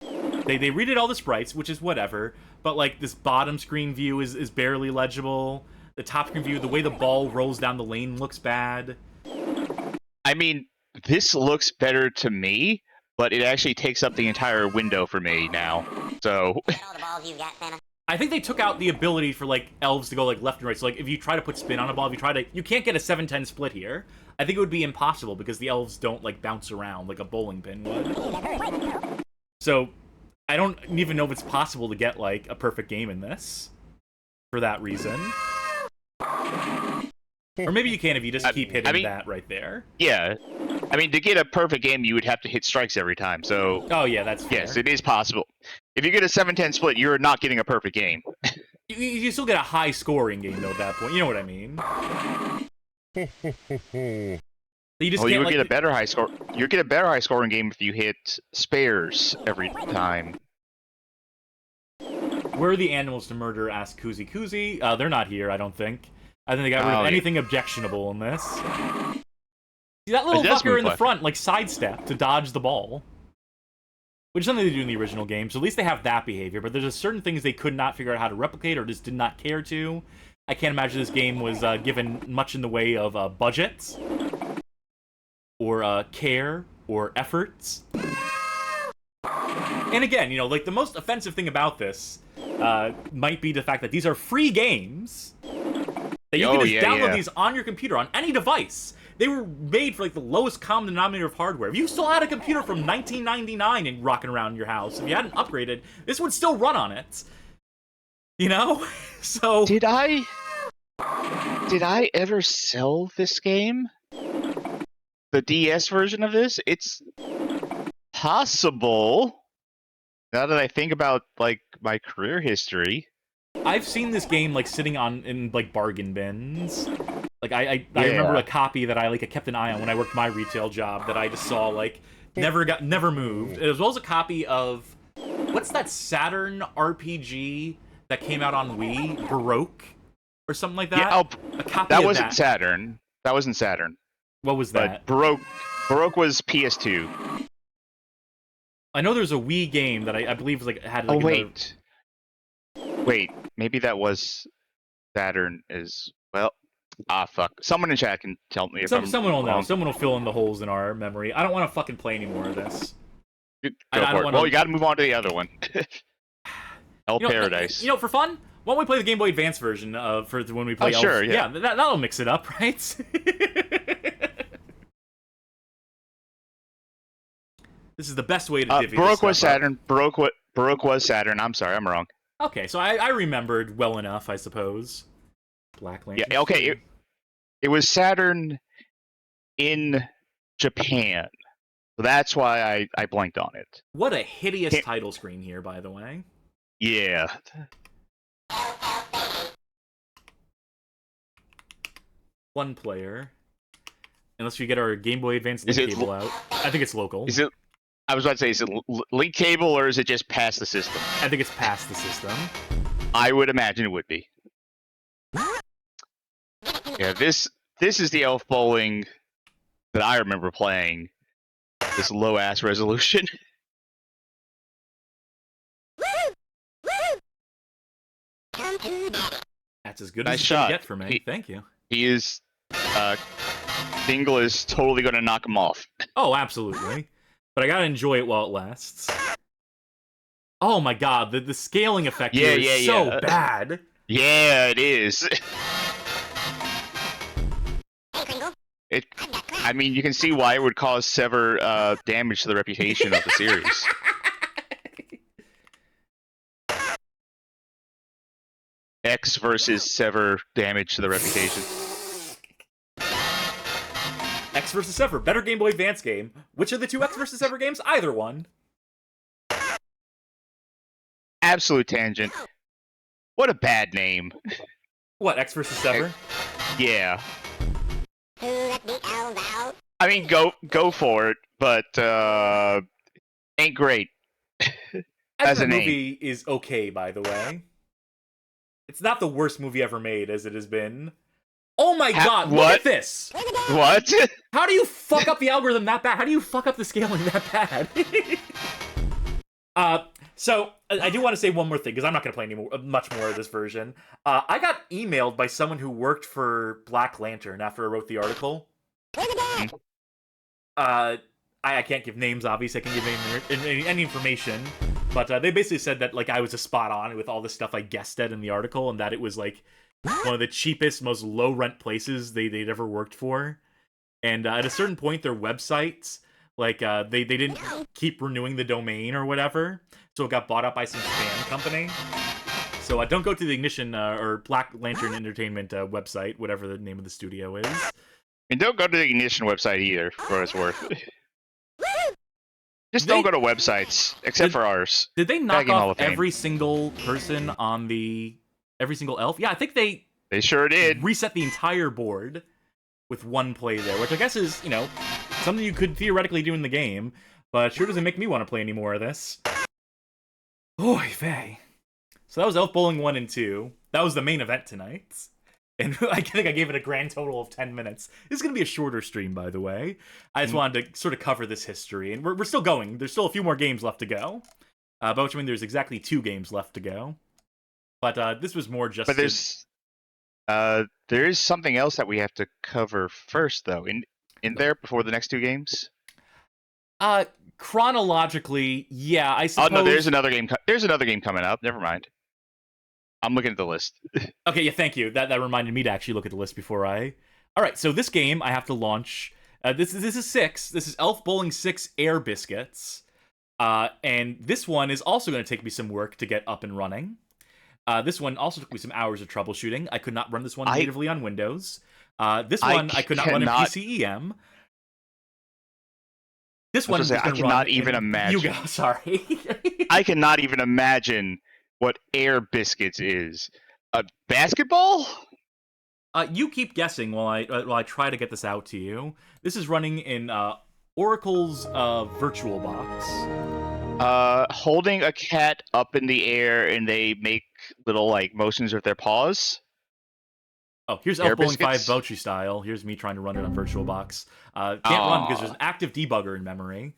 They redid all the sprites, which is whatever, but, like, this bottom screen view is barely legible. The top screen view, the way the ball rolls down the lane looks bad. I mean, this looks better to me, but it actually takes up the entire window for me now. So I think they took out the ability for, like, elves to go, like, left and right. So, like, if you try to put spin on a ball, you can't get a 7-10 split here. I think it would be impossible because the elves don't, like, bounce around like a bowling pin would. So I don't even know if it's possible to get, like, a perfect game in this for that reason. Or maybe you can if you just keep hitting that right there. Yeah. I mean, to get a perfect game, you would have to hit strikes every time, so... Oh, yeah, that's fair. Yes, it is possible. If you get a 7-10 split, you're not getting a perfect game. You still get a high scoring game though at that point. You know what I mean? You just you would like, get a better high score. You get a better high scoring game if you hit spares every time. Where are the animals to murder? Asked Koozie Koozie. They're not here, I don't think. I think they got rid of anything objectionable in this. See, that little fucker in the front, like, sidestep to dodge the ball. Which is something they do in the original game, so at least they have that behavior, but there's just certain things they could not figure out how to replicate or just did not care to. I can't imagine this game was given much in the way of budgets, or care, or efforts. And again, you know, like, the most offensive thing about this might be the fact that these are free games that you can just download these on your computer, on any device. They were made for, like, the lowest common denominator of hardware. If you still had a computer from 1999 and rocking around your house, if you hadn't upgraded, this would still run on it. You know? So... Did I ever sell this game? The DS version of this? It's possible. Now that I think about, like, my career history. I've seen this game, like, sitting in like, bargain bins. Like, I remember a copy that I kept an eye on when I worked my retail job that I just saw, like, never moved. As well as a copy of... What's that Saturn RPG that came out on Wii? Baroque? Or something like that? Yeah, a copy that of wasn't Saturn. That wasn't Saturn. What was that? But Baroque was PS2. I know there's a Wii game that I believe was, like, had, like, Wait, maybe that was Saturn as well. Ah, fuck. Someone in chat can tell me if someone will know. Someone will fill in the holes in our memory. I don't want to fucking play any more of this. Go for it. Well, you gotta move on to the other one. Hell Paradise. You know, for fun, why don't we play the Game Boy Advance version for when we play Elves? Sure, yeah. That'll mix it up, right? This is the best way to divvy Baroque this was stuff Saturn. Baroque was Saturn. I'm sorry, I'm wrong. Okay, so I remembered well enough, I suppose. Black Lantern. Yeah, okay. It was Saturn in Japan. So that's why I blanked on it. What a hideous title screen here, by the way. Yeah. One player. Unless we get our Game Boy Advance link cable out. I think it's local. Is it? I was about to say, is it link cable or is it just past the system? I think it's past the system. I would imagine it would be. Yeah, this is the Elf Bowling that I remember playing. This low ass resolution. That's as good as it's gonna get for me. Thank you. He is. Dingle is totally gonna knock him off. Oh, absolutely. But I gotta enjoy it while it lasts. Oh my god, the scaling effect here is so bad. Yeah, it is. I mean, you can see why it would cause severe damage to the reputation of the series. X versus Sever damage to the reputation. X versus Sever, better Game Boy Advance game. Which of the two X versus Sever games? Either one. Absolute tangent. What a bad name. What, X versus Sever? Yeah. I mean, go for it, but ain't great. As a movie is okay, by the way. It's not the worst movie ever made, as it has been. Oh my god, look at this! What? How do you fuck up the algorithm that bad? How do you fuck up the scaling that bad? So, I do want to say one more thing, because I'm not going to play much more of this version. I got emailed by someone who worked for Black Lantern after I wrote the article. I can't give names, obviously. I can't give any information. But they basically said that, like, I was a spot on with all the stuff I guessed at in the article, and that it was, like, one of the cheapest, most low-rent places they'd ever worked for. And at a certain point, their websites, like, they didn't keep renewing the domain or whatever, so it got bought up by some spam company. So don't go to the Ignition or Black Lantern Entertainment website, whatever the name of the studio is. And don't go to the Ignition website either, for what it's worth. Just don't go to websites, except for ours. Did they knock off every single person on the Every single elf? Yeah, I think they sure did. reset the entire board with one play there, which I guess is, you know, something you could theoretically do in the game, but sure doesn't make me want to play any more of this. Oy vey. So that was Elf Bowling 1 and 2. That was the main event tonight. And I think I gave it a grand total of 10 minutes. This is going to be a shorter stream, by the way. I just wanted to sort of cover this history. And we're still going. There's still a few more games left to go. By which I mean there's exactly 2 games left to go. But this was more just... But there is something else that we have to cover first, though. In there before the next 2 games. Chronologically, yeah, I suppose... Oh no, there's another game. There's another game coming up. Never mind. I'm looking at the list. Okay, yeah, thank you. That reminded me to actually look at the list before I... Alright, so this game I have to launch... This is 6. This is Elf Bowling 6 Air Biscuits. And this one is also going to take me some work to get up and running. This one also took me some hours of troubleshooting. I could not run this one natively on Windows. This one I could not run in PCEM. This one I cannot even imagine. You go, sorry. I cannot even imagine what Air Biscuits is. A basketball? You keep guessing while I try to get this out to you. This is running in Oracle's VirtualBox. Holding a cat up in the air and they make little like motions with their paws. Oh, here's Elf Bowling 5 Bocce style. Here's me trying to run it on VirtualBox. Can't run because there's an active debugger in memory.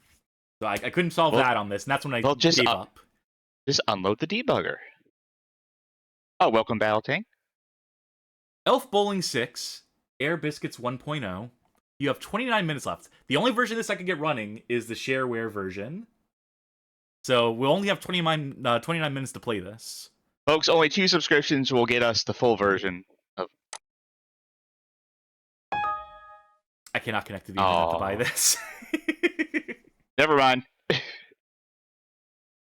So I couldn't solve that on this, and that's when I gave up. Just unload the debugger. Oh, welcome, Battle Tank. Elf Bowling 6, Air Biscuits 1.0. You have 29 minutes left. The only version of this I could get running is the shareware version. So we'll only have 29 minutes to play this. Folks, only 2 subscriptions will get us the full version. I cannot connect to the internet to buy this. Never mind.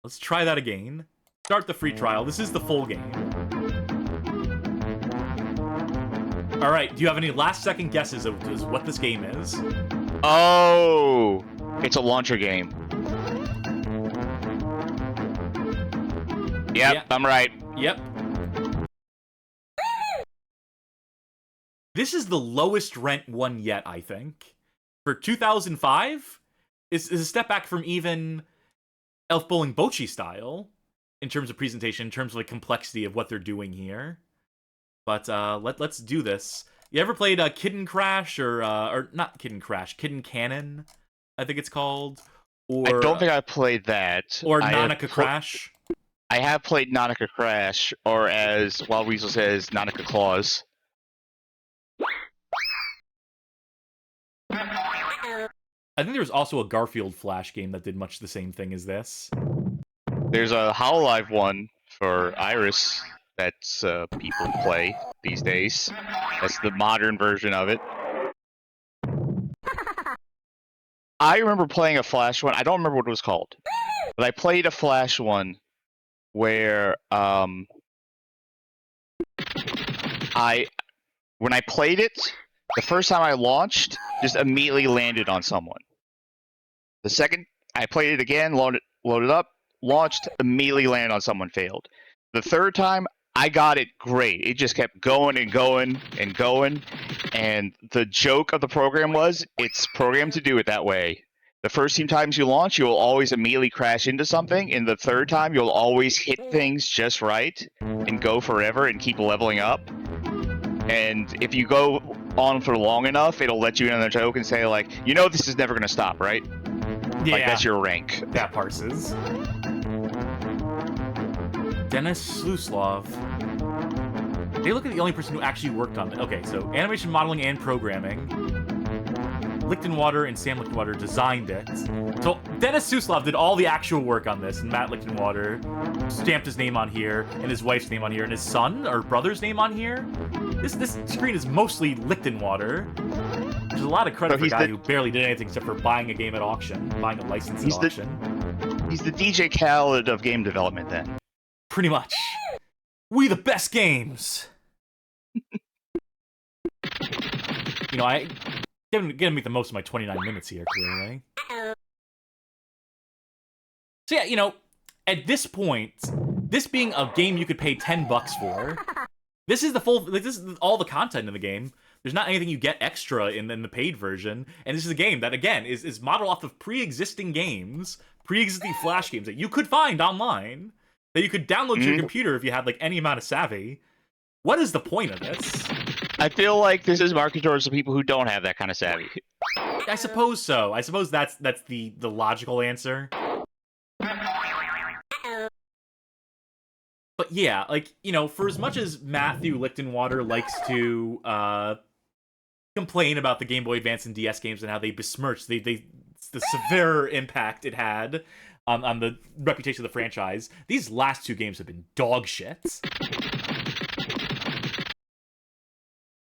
Let's try that again. Start the free trial. This is the full game. Alright, do you have any last-second guesses of what this game is? Oh! It's a launcher game. Yep, I'm right. Yep. This is the lowest rent one yet, I think. For 2005, is a step back from even Elf Bowling Bocce style in terms of presentation, in terms of the complexity of what they're doing here. But let's do this. You ever played Kitten Crash or not Kitten Crash, Kitten Cannon, I think it's called? Or I don't think I played that. Or Nanaka Crash. I have played Nanaka Crash, or as Wild Weasel says, Nanaka Claus. I think there was also a Garfield Flash game that did much the same thing as this. There's a Hololive one for Iris that people play these days. That's the modern version of it. I remember playing a Flash one. I don't remember what it was called. But I played a Flash one where when I played it, the first time I launched, just immediately landed on someone. The second I played it again, loaded up, launched, immediately landed on someone, failed. The third time, I got it great. It just kept going and going and going. And the joke of the program was, it's programmed to do it that way. The first few times you launch, you will always immediately crash into something. And the third time, you'll always hit things just right and go forever and keep leveling up. And if you go on for long enough, it'll let you in on the joke and say, like, you know this is never going to stop, right? Yeah. Like, that's your rank. That parses. Dennis Sluslov. They look at the only person who actually worked on it. Okay, so animation modeling and programming. Lichtenwater and Sam Lichtenwater designed it. So Dennis Suslov did all the actual work on this, and Matt Lichtenwater stamped his name on here, and his wife's name on here, and his son or brother's name on here. This screen is mostly Lichtenwater. There's a lot of credit for a guy who barely did anything except for buying a game at auction, buying a license at auction. He's the DJ Khaled of game development, then. Pretty much. We the best games! You know, I gonna make the most of my 29 minutes here, clearly. So yeah, you know, at this point, this being a game you could pay $10 for, This is the full, like, this is all the content in the game. There's not anything you get extra in the paid version. And this is a game that, again, is modeled off of pre-existing games, pre-existing Flash games that you could find online, that you could download to your computer if you had, like, any amount of savvy. What is the point of this? I feel like this is marketed towards the people who don't have that kind of savvy. I suppose so. I suppose that's the logical answer. But yeah, like, you know, for as much as Matthew Lichtenwater likes to complain about the Game Boy Advance and DS games and how they besmirched the severe impact it had on the reputation of the franchise, these last two games have been dog shit.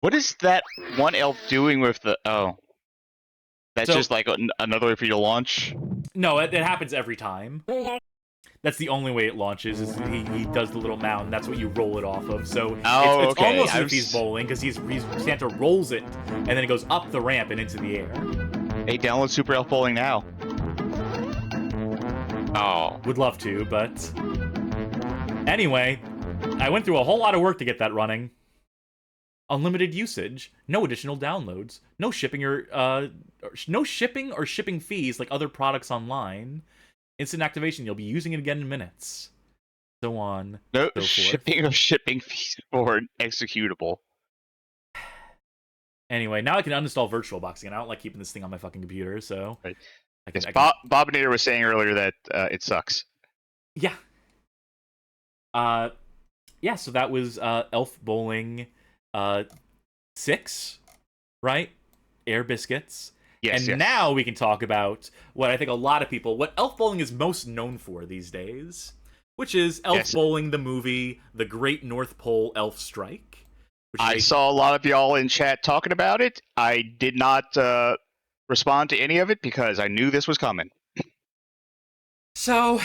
What is that one elf doing with the... Oh. That's just like another way for you to launch? No, it happens every time. That's the only way it launches, is he does the little mound, and that's what you roll it off of. So it's okay. Almost as if he's bowling, because Santa rolls it, and then it goes up the ramp and into the air. Hey, download Super Elf Bowling now. Oh. Would love to, but... Anyway, I went through a whole lot of work to get that running. Unlimited usage, no additional downloads, no shipping or shipping fees like other products online. Instant activation, you'll be using it again in minutes. So on. No so shipping or shipping fees for an executable. Anyway, now I can uninstall VirtualBox again. I don't like keeping this thing on my fucking computer, so... Right. I can... Bobinator was saying earlier that it sucks. Yeah. Yeah, so that was Elf Bowling 6, right? Air Biscuits. Yes, and now we can talk about what I think a lot of people, what Elf Bowling is most known for these days, which is Elf Bowling the movie, The Great North Pole Elf Strike. I saw a lot of y'all in chat talking about it. I did not respond to any of it because I knew this was coming. So,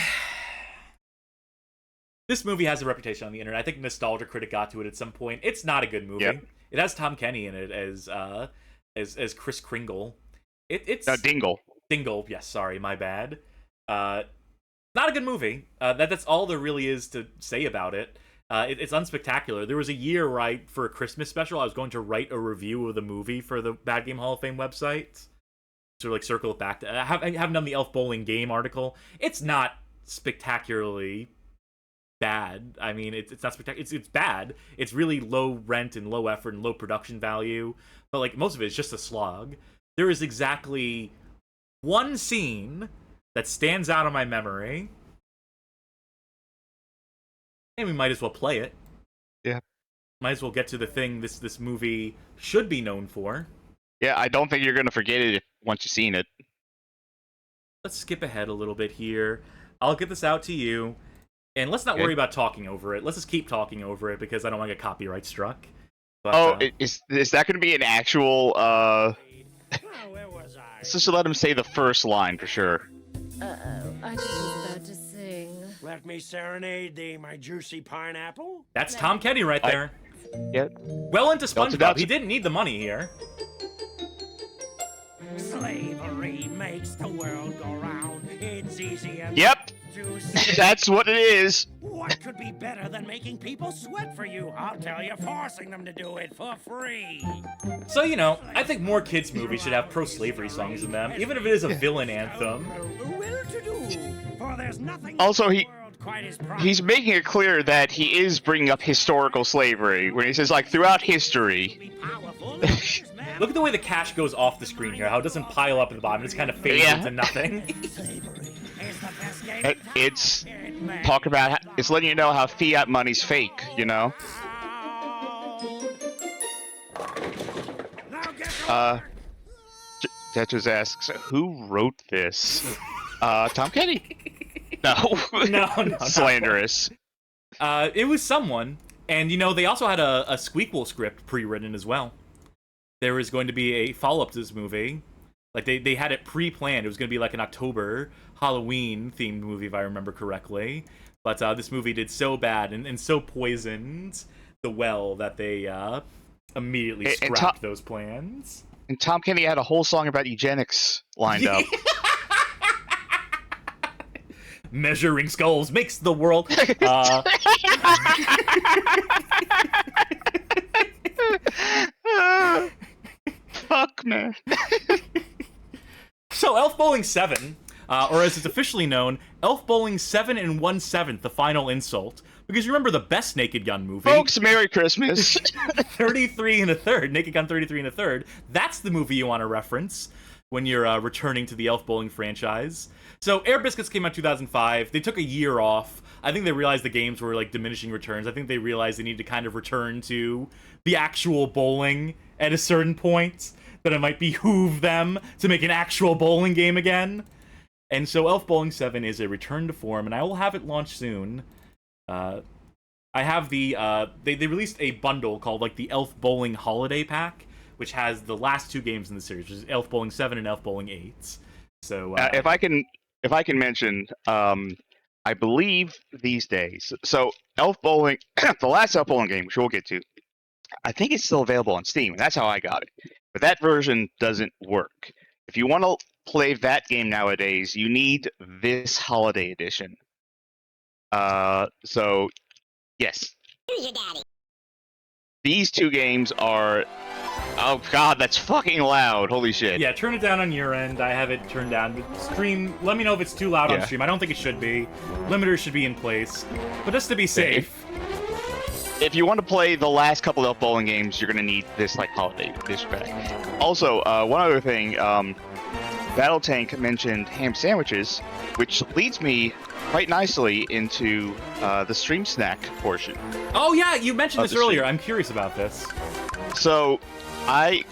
this movie has a reputation on the internet. I think Nostalgia Critic got to it at some point. It's not a good movie. Yep. It has Tom Kenny in it as Kris Kringle. It's Dingle. Dingle, yes, sorry, my bad. Not a good movie. That's all there really is to say about it. It's unspectacular. There was a year where for a Christmas special, I was going to write a review of the movie for the Bad Game Hall of Fame website. To like circle it back to, I haven't done the Elf Bowling game article. It's not spectacularly bad. I mean, it's not spectacular. It's bad. It's really low rent and low effort and low production value. But like most of it is just a slog. There is exactly one scene that stands out in my memory, and we might as well play it. Yeah. Might as well get to the thing this movie should be known for. Yeah, I don't think you're going to forget it once you've seen it. Let's skip ahead a little bit here. I'll get this out to you, and let's not worry about talking over it. Let's just keep talking over it, because I don't want to get copyright struck. But, is that going to be an actual... Let's just let him say the first line for sure. Uh-oh, I was just about to sing. Let me serenade thee, my juicy pineapple. That's Tom Kenny right there. Yeah. Well into SpongeBob. He didn't need the money here. Slavery makes the world go round. It's easy enough to say. That's what it is. What could be better than making people sweat for you? I'll tell you, forcing them to do it for free. So, you know, I think more kids' movies should have pro-slavery songs in them, even if it is a villain anthem. For there's nothing Also, he's making it clear that he is bringing up historical slavery, when he says, like, throughout history. Look at the way the cash goes off the screen here, how it doesn't pile up at the bottom, it just kind of fades into nothing. It's talking about, it's letting you know how fiat money's fake, you know? That just asks, who wrote this? Tom Kenny. No. No. Slanderous. It was someone, and you know, they also had a Squeakquel script pre-written as well. There was going to be a follow-up to this movie. Like, they had it pre-planned. It was going to be like an October Halloween-themed movie, if I remember correctly. But this movie did so bad and so poisoned the well that they immediately scrapped those plans. And Tom Kenny had a whole song about eugenics lined up. Measuring skulls makes the world... Fuck, man. So, Elf Bowling 7, or as it's officially known, Elf Bowling 7 1/7, the final insult. Because you remember the best Naked Gun movie? Folks, Merry Christmas. 33 1/3, Naked Gun 33 1/3. That's the movie you want to reference when you're returning to the Elf Bowling franchise. So, Air Biscuits came out 2005. They took a year off. I think they realized the games were, like, diminishing returns. I think they realized they needed to kind of return to the actual bowling at a certain point, that it might behoove them to make an actual bowling game again. And so Elf Bowling 7 is a return to form, and I will have it launched soon. I have the, they released a bundle called, like, the Elf Bowling Holiday Pack, which has the last 2 games in the series, which is Elf Bowling 7 and Elf Bowling 8. So, if I can mention, I believe these days, so Elf Bowling, the last Elf Bowling game, which we'll get to, I think it's still available on Steam. That's how I got it. But that version doesn't work. If you want to play that game nowadays, you need this holiday edition. So, yes. Who's your daddy? These 2 games are... Oh god, that's fucking loud. Holy shit. yeah, turn it down on your end. I have it turned down. Stream, let me know if it's too loud on Yeah. stream. I don't think it should be. Limiters should be in place. But just to be safe. If you want to play the last couple of bowling games, you're going to need this, like, holiday edition pack. Also, one other thing, Battle Tank mentioned ham sandwiches, which leads me quite nicely into the stream snack portion. Oh yeah, you mentioned this the stream. earlier. I'm curious about this. So, I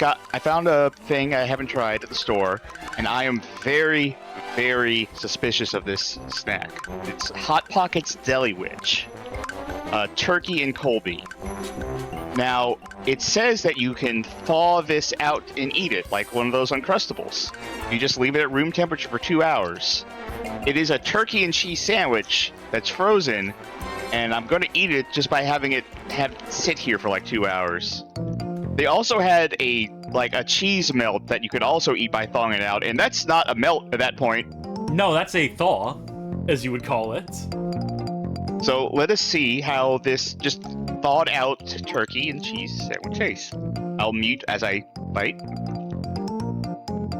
found a thing I haven't tried at the store, and I am very, very suspicious of this snack. It's Hot Pockets Deli Witch. Turkey and Colby. Now, it says that you can thaw this out and eat it, like one of those Uncrustables. You just leave it at room temperature for 2 hours. It is a turkey and cheese sandwich that's frozen, and I'm going to eat it just by having it sit here for like 2 hours. They also had a cheese melt that you could also eat by thawing it out, and that's not a melt at that point. No, that's a thaw, as you would call it. So let us see how this just thawed out turkey and cheese sandwich tastes. I'll mute as I bite.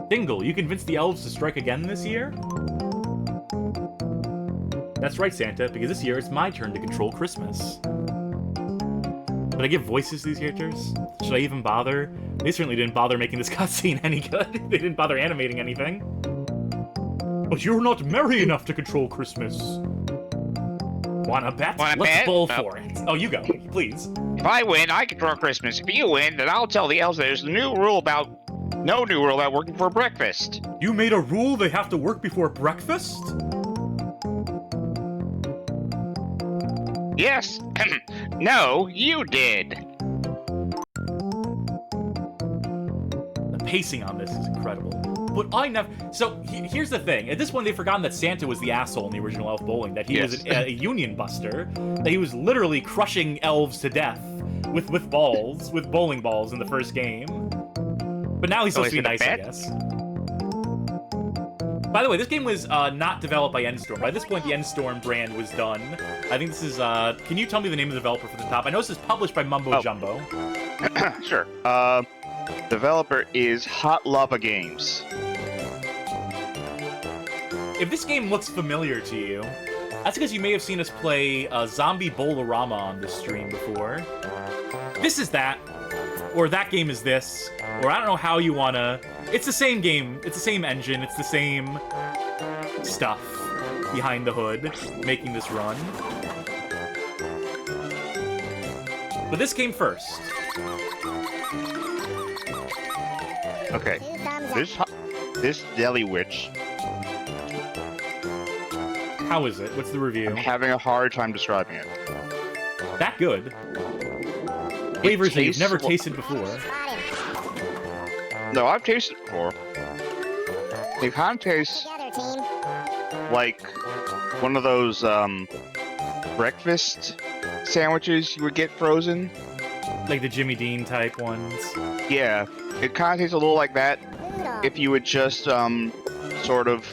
Dingle, you convinced the elves to strike again this year? That's right, Santa, because this year it's my turn to control Christmas. Did I give voices to these characters? Should I even bother? They certainly didn't bother making this cutscene any good. They didn't bother animating anything. But you're not merry enough to control Christmas. Wanna bet? Wanna Let's bet? bowl for it. Oh, you go, please. If I win, I control Christmas. If you win, then I'll tell the elves there's no new rule about working for breakfast. You made a rule they have to work before breakfast? Yes. No, you did. The pacing on this is incredible. But I never... So, here's the thing. At this point, they've forgotten that Santa was the asshole in the original Elf Bowling, that he was a union buster, that he was literally crushing elves to death with bowling balls in the first game. But now he's supposed to be nice, I guess. By the way, this game was not developed by Endstorm. By this point, the Endstorm brand was done. I think this is... can you tell me the name of the developer for the top? I know this is published by Mumbo Jumbo. Sure. Developer is Hot Lava Games. If this game looks familiar to you, that's because you may have seen us play Zombie Bowl-orama on this stream before. This is that, or that game is this, or I don't know how you wanna... It's the same game, it's the same engine, it's the same stuff behind the hood making this run. But this came first. Okay. This Deli Witch, How is it? What's the review? I'm having a hard time describing it. That good? Flavors that you've tastes never well- tasted before. No, I've tasted it before. It kind of tastes Together, team. like one of those breakfast sandwiches you would get frozen. Like the Jimmy Dean type ones. Yeah, it kind of tastes a little like that. If you would just sort of,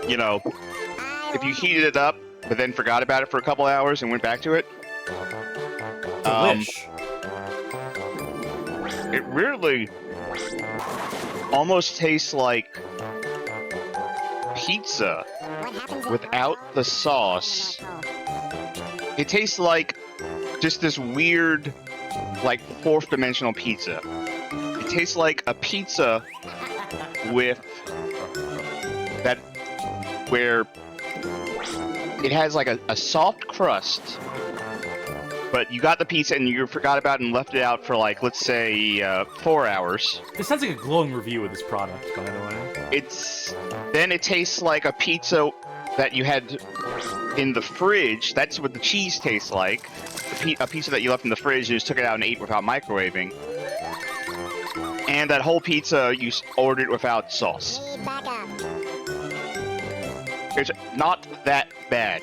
you know, if you heated it up but then forgot about it for a couple hours and went back to it. Delish. It weirdly almost tastes like pizza without the sauce. It tastes like just this weird, like, fourth dimensional pizza. It tastes like a pizza with that, where it has like a soft crust, but you got the pizza and you forgot about it and left it out for, like, let's say 4 hours. This sounds like a glowing review of this product, by the way. Then it tastes like a pizza that you had in the fridge. That's what the cheese tastes like. A pizza that you left in the fridge and you just took it out and ate without microwaving. And that whole pizza you ordered without sauce. It's not that bad.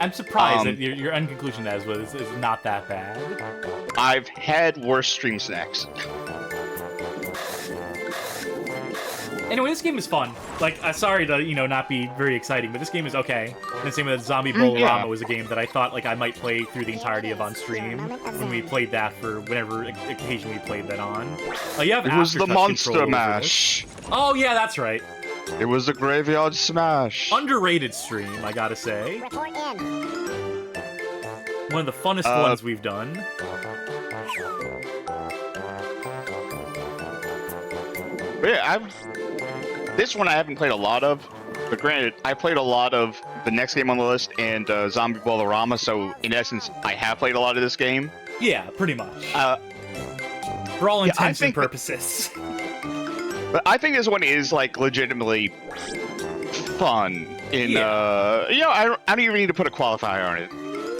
I'm surprised that your end conclusion as was is not that bad. I've had worse stream snacks. Anyway, this game is fun. Like, sorry to, not be very exciting, but this game is okay. And the same with Zombie Bolorama was a game that I thought, like, I might play through the entirety of on stream when we played that for whenever occasion we played that on. You have It was the after-touch Monster control over Mash. this. Oh, yeah, that's right. It was the Graveyard Smash. Underrated stream, I gotta say. Report in. One of the funnest ones we've done. But yeah, this one I haven't played a lot of, but granted, I played a lot of the next game on the list and Zombie Bolorama, so in essence, I have played a lot of this game. Yeah, pretty much. For all intents and purposes. But I think this one is, like, legitimately fun. I don't even need to put a qualifier on it.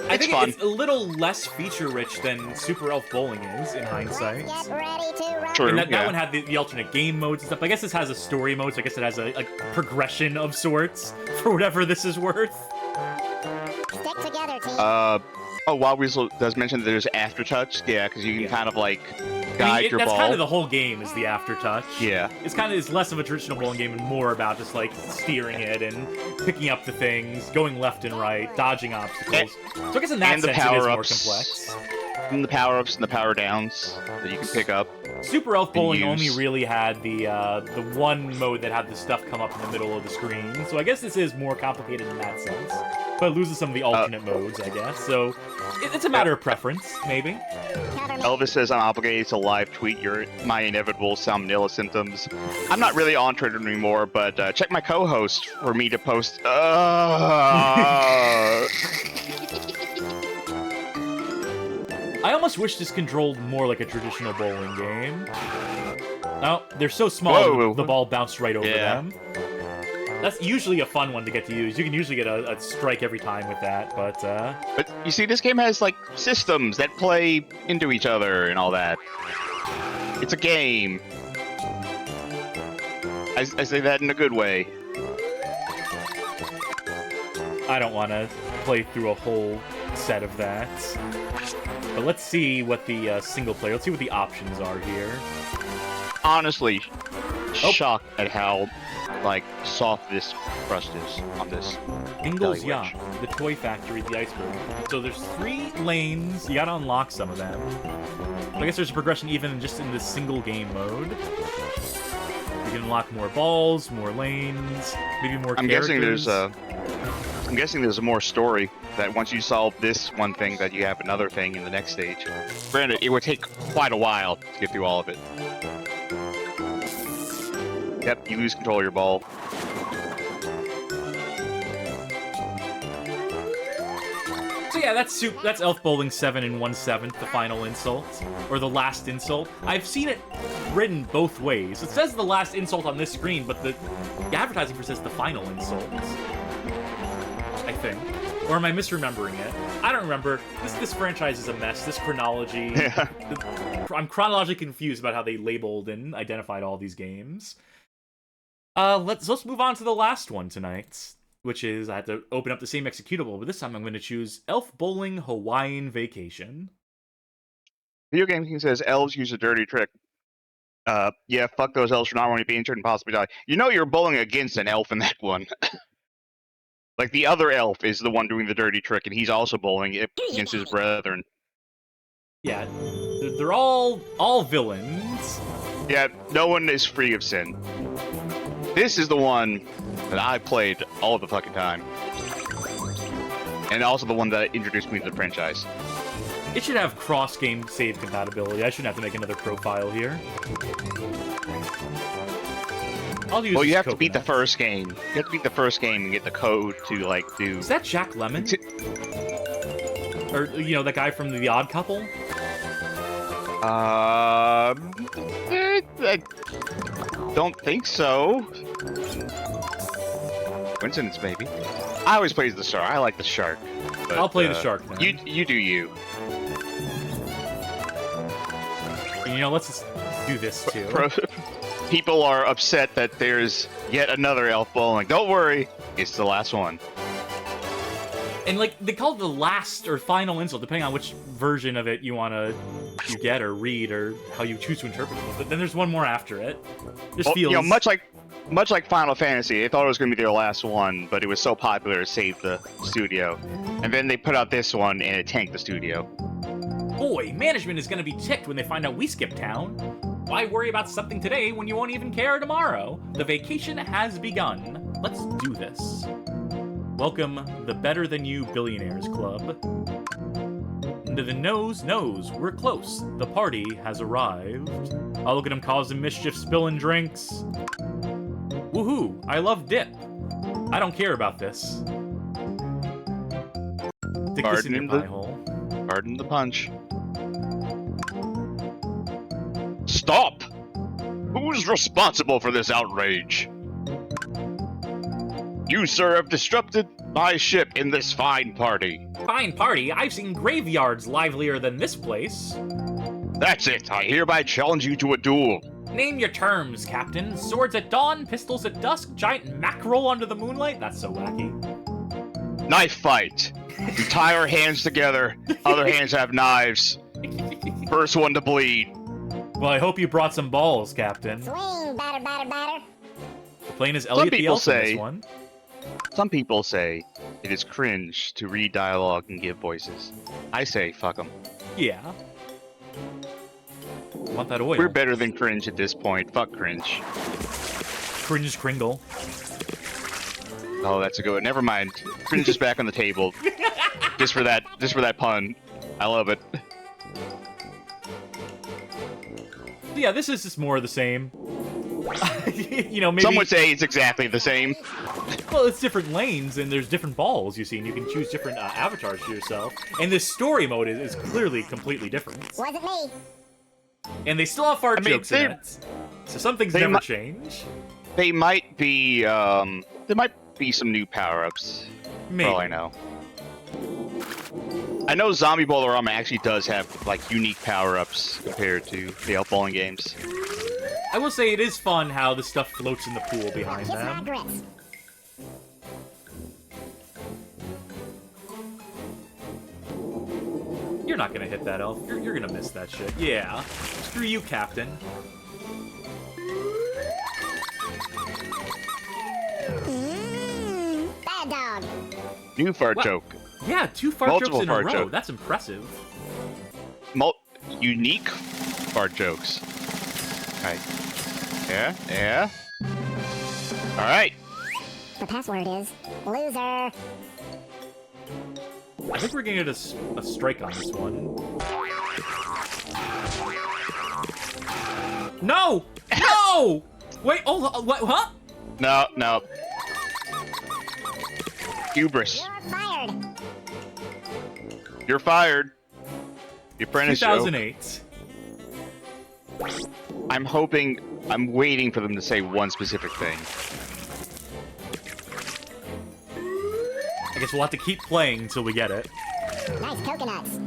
I think fun. it's a little less feature-rich than Super Elf Bowling is, in hindsight. Get ready to rock. True, And that one had the alternate game modes and stuff. I guess this has a story mode, so I guess it has a progression of sorts, for whatever this is worth. Stick together, team. Wild Weasel does mention that there's aftertouch. Yeah, because you can kind of, like, guide your that's ball. kind of the whole game, is the aftertouch. Yeah. It's less of a traditional bowling game and more about just, like, steering it and picking up the things, going left and right, dodging obstacles. So I guess in that sense it is more complex. And the power-ups and the power-downs that you can pick up. Super Elf Bowling only use. really had the one mode that had the stuff come up in the middle of the screen, so I guess this is more complicated in that sense. But it loses some of the alternate modes, I guess, so it's a matter of preference, maybe. Elvis says I'm obligated to live tweet my inevitable salmonella symptoms. I'm not really on Twitter anymore, but check my co-host for me to post. I almost wish this controlled more like a traditional bowling game. No, they're so small, the ball bounced right over them. That's usually a fun one to get to use. You can usually get a strike every time with that, but... But you see, this game has, like, systems that play into each other and all that. It's a game. I say that in a good way. I don't want to play through a whole set of that. But let's see what the single player... Let's see what the options are here. Honestly, shocked at how, like, soft this crust is on this. Ingles Yacht, the toy factory, the iceberg. So there's 3 lanes. You gotta unlock some of them. I guess there's a progression even just in this single game mode. You can unlock more balls, more lanes, maybe more characters. I'm guessing there's a more story, that once you solve this one thing, that you have another thing in the next stage. Granted, it would take quite a while to get through all of it. Yep, you lose control of your ball. So yeah, that's Elf Bowling 7 1/7, the final insult, or the last insult. I've seen it written both ways. It says the last insult on this screen, but the advertising for it says the final insult. I think. Or am I misremembering it? I don't remember. This franchise is a mess. This chronology... Yeah. I'm chronologically confused about how they labeled and identified all these games. Let's move on to the last one tonight, which is I have to open up the same executable, but this time I'm going to choose Elf Bowling Hawaiian Vacation. Video Game King says elves use a dirty trick. Yeah, fuck those elves for not wanting to be injured and possibly die. You know you're bowling against an elf in that one. Like, the other elf is the one doing the dirty trick, and he's also bowling against his brethren. Yeah. They're all villains. Yeah, no one is free of sin. This is the one that I played all the fucking time. And also the one that introduced me to the franchise. It should have cross-game save compatibility. I shouldn't have to make another profile here. I'll use Well, you have to coconut. beat the first game. You have to beat the first game and get the code to, like, do... Is that Jack Lemmon? Or, you know, that guy from The Odd Couple? I don't think so. Coincidence, maybe. I always play as the shark. I like the shark. But, I'll play the shark then. You do you. And, you know, let's just do this too. People are upset that there's yet another elf bowling. Don't worry, it's the last one. And like they call it the last or final insult, depending on which version of it you get or read or how you choose to interpret it. But then there's one more after it. Just feels, You know, much like Final Fantasy, they thought it was going to be their last one, but it was so popular it saved the studio. And then they put out this one, and it tanked the studio. Boy, management is going to be ticked when they find out we skipped town. Why worry about something today when you won't even care tomorrow? The vacation has begun. Let's do this. Welcome, the Better Than You Billionaires Club. The nose knows we're close. The party has arrived. Oh, look at him causing mischief, spilling drinks. Woohoo! I love dip. I don't care about this. Stick this in your pie hole. Pardon the punch. Stop! Who's responsible for this outrage? You, sir, have disrupted my ship in this fine party. Fine party? I've seen graveyards livelier than this place. That's it. I hereby challenge you to a duel. Name your terms, Captain. Swords at dawn, pistols at dusk, giant mackerel under the moonlight? That's so wacky. Knife fight. We tie our hands together. Other hands have knives. First one to bleed. Well, I hope you brought some balls, Captain. Swing, batter, batter, batter. The plane is Elliot the people Elf in say- this one. Some people say it is cringe to read dialogue and give voices. I say, fuck them. Yeah. Want that oil? We're better than cringe at this point. Fuck cringe. Cringe Kringle. Oh, that's a good one. Never mind. Cringe is back on the table. Just for that pun. I love it. Yeah, this is just more of the same. You know, maybe... Some would say it's exactly the same. Well, it's different lanes, and there's different balls, you see, and you can choose different avatars for yourself. And this story mode is clearly completely different. Wasn't me. And they still have fart jokes in they- it. So some things they never mi- change. They might be, there might be some new power-ups. Maybe. For all I know. I know Zombie Bowlerama actually does have, like, unique power-ups compared to the Elf Bowling games. I will say it is fun how the stuff floats in the pool behind Kiss my them. grits. You're not gonna hit that elf. You're gonna miss that shit. Yeah. Screw you, Captain. Bad dog. New fart What? joke. Yeah, 2 fart Multiple jokes in a fart row. jokes. That's impressive. Unique fart jokes. Okay. Yeah. Alright. The password is loser. I think we're gonna get a strike on this one. No! No! Wait, oh, what? Huh? No. Hubris. You're fired. You're fired. The apprentice joke. 2008. I'm waiting for them to say one specific thing. I guess we'll have to keep playing until we get it. Nice coconuts.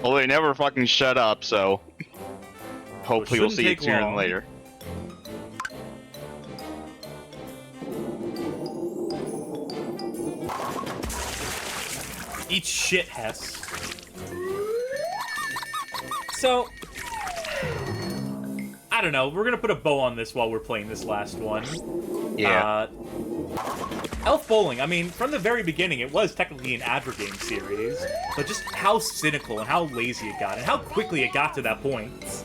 Well, they never fucking shut up, so hopefully we'll shouldn't see it take sooner than long. later. Eat shit, Hess. So, I I don't know. We're gonna put a bow on this while we're playing this last one. Yeah. Elf Bowling, I mean, from the very beginning, it was technically an advergame series, but just how cynical and how lazy it got, and how quickly it got to that point,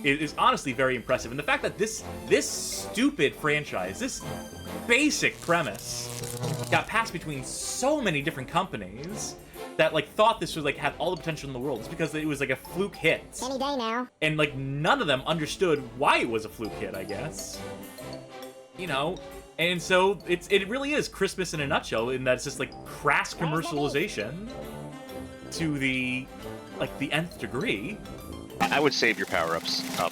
is honestly very impressive. And the fact that this stupid franchise, this basic premise, got passed between so many different companies that, like, thought this was, like, had all the potential in the world. It's because it was, like, a fluke hit. Any day now. And, like, none of them understood why it was a fluke hit, I guess. You know? And so, it really is Christmas in a nutshell, in that it's just, like, crass commercialization to the, like, the nth degree. I would save your power-ups up.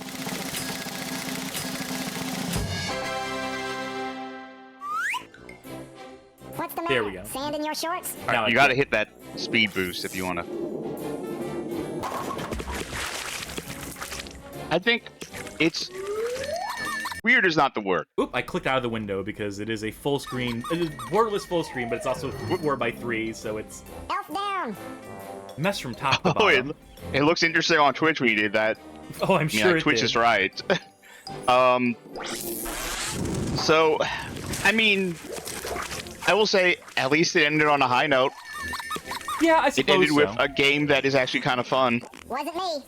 What's the matter? There we go. Sand in your shorts? Now You gotta hit that speed boost if you wanna. I think it's... Weird is not the word. Oop, I clicked out of the window because it is a full screen, it is borderless full screen, but it's also 4x3, so it's Elf down! mess from top to Oh, bottom. it looks interesting on Twitch when you did that. Oh, I'm sure it Twitch did. is right. So, I mean, I will say, at least it ended on a high note. Yeah, I It suppose ended so. with a game that is actually kind of fun. Wasn't me.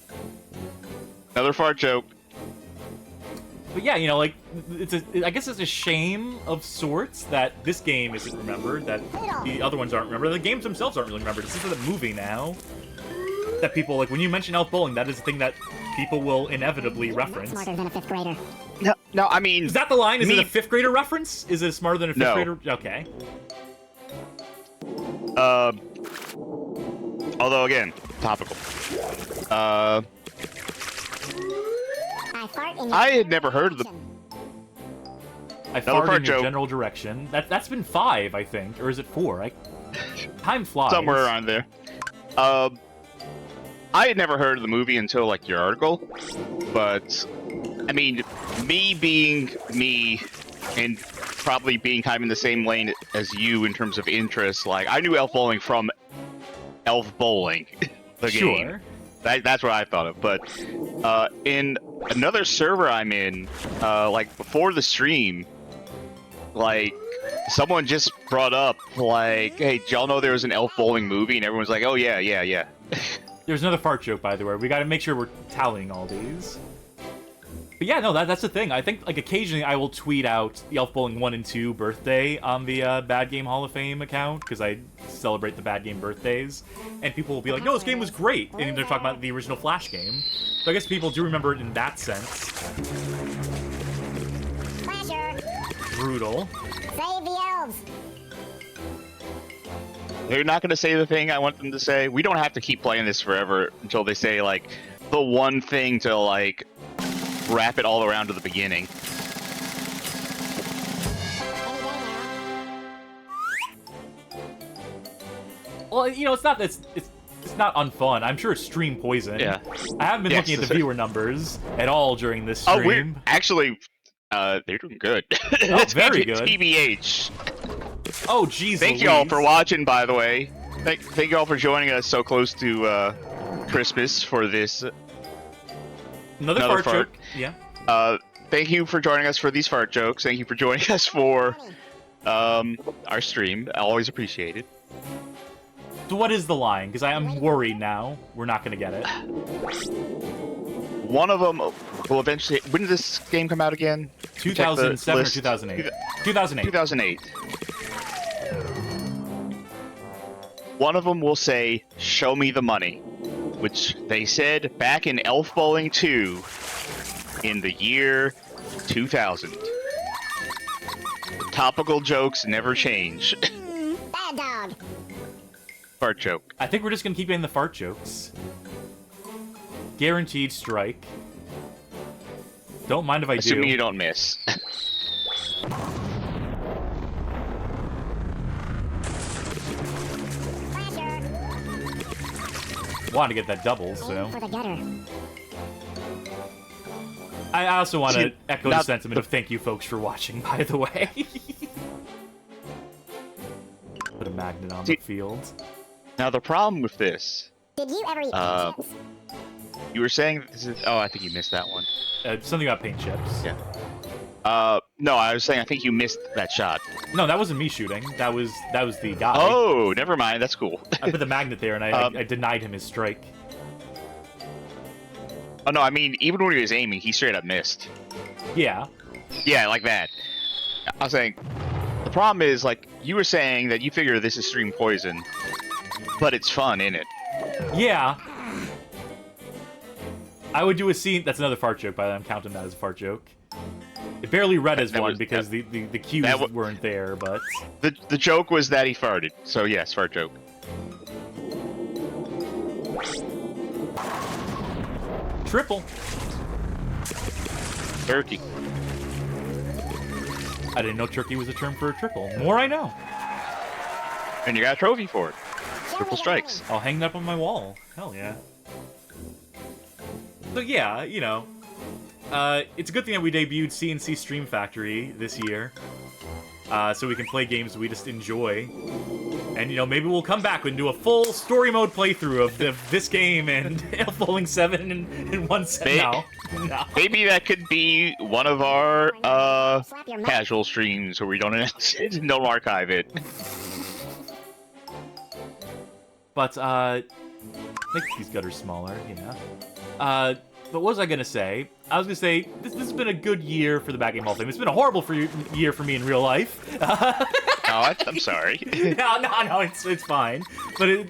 Another fart joke. But yeah, you know, like, I guess it's a shame of sorts that this game isn't remembered, that the other ones aren't remembered, the games themselves aren't really remembered. It's just a movie now that people, like, when you mention Elf Bowling, that is the thing that people will inevitably reference. Smarter than a 5th grader. No, I mean... Is that the line? Is it a 5th grader reference? Is it smarter than a 5th No. grader? Okay. Although, again, topical. I had never heard of the... I Another farted fart in your joke. general direction. That's been 5, I think. Or is it 4? Time flies. Somewhere around there. I had never heard of the movie until, like, your article. But, I mean, me being me, and probably being kind of in the same lane as you in terms of interest, like, I knew Elf Bowling from Elf Bowling, the game. Sure. That's what I thought of. But in another server I'm in, like, before the stream, like, someone just brought up, like, hey, did y'all know there was an Elf Bowling movie? And everyone's like, oh, yeah. There's another fart joke, by the way. We got to make sure we're tallying all these. But yeah, no, that's the thing. I think, like, occasionally I will tweet out the Elf Bowling 1 and 2 birthday on the Bad Game Hall of Fame account, because I celebrate the Bad Game birthdays. And people will be like, no, this game was great. And they're talking about the original Flash game. So I guess people do remember it in that sense. Flasher! Brutal. Save the elves! They're not going to say the thing I want them to say. We don't have to keep playing this forever until they say, like, the one thing to, like, wrap it all around to the beginning. Any day now. Well, you know, it's not not unfun. I'm sure it's stream poison. Yeah. I haven't been Yes. looking at the viewer numbers at all during this stream. Oh, we're actually, they're doing good. Oh, very good. TBH. Oh, jeez. Thank you all for watching, by the way. Thank you all for joining us so close to Christmas for this. Another fart joke. Yeah. Thank you for joining us for these fart jokes. Thank you for joining us for our stream. Always appreciated. So what is the line? Because I am worried now. We're not going to get it. One of them will eventually... When did this game come out again? 2007 or list. 2008? 2008. 2008. One of them will say, show me the money. Which they said back in Elf Bowling 2 in the year 2000. Topical jokes never change. Bad dog. Fart joke. I think we're just going to keep getting the fart jokes. Guaranteed strike. Don't mind if I Assuming do. you don't miss. Flasher! Want to get that double, so... Aim for the gutter. I also want to echo the now- sentiment of thank you folks for watching, by the way. Put a magnet on the field. Now the problem with this, Did you ever eat Uh, chips? You were saying that this is... Oh, I think you missed that one. Something about paint chips. Yeah. No, I was saying I think you missed that shot. No, that wasn't me shooting. That was the guy. Oh, never mind. That's cool. I put the magnet there, and I denied him his strike. Oh, no, I mean, even when he was aiming, he straight up missed. Yeah. Yeah, like that. I was saying, the problem is, like, you were saying that you figure this is stream poison, but it's fun, isn't it? Yeah. I would do a scene... That's another fart joke, by the way. I'm counting that as a fart joke. It barely read as one because the cues weren't there, but... The joke was that he farted, so yes, fart joke. Triple. Turkey. I didn't know turkey was a term for a triple. More I know. And you got a trophy for it. Triple strikes. I'll hang that up on my wall. Hell yeah. So yeah, you know, it's a good thing that we debuted CNC Stream Factory this year, so we can play games we just enjoy. And, you know, maybe we'll come back and do a full story mode playthrough of this game and Elf Bowling 7 in one set. No. Maybe that could be one of our casual streams where we don't announce it and don't archive it. But, make these gutters smaller, yeah. But what was I gonna say? I was gonna say, this has been a good year for the Bad Game Hall of Fame. It's been a horrible year for me in real life. No, I'm sorry. No, it's fine. But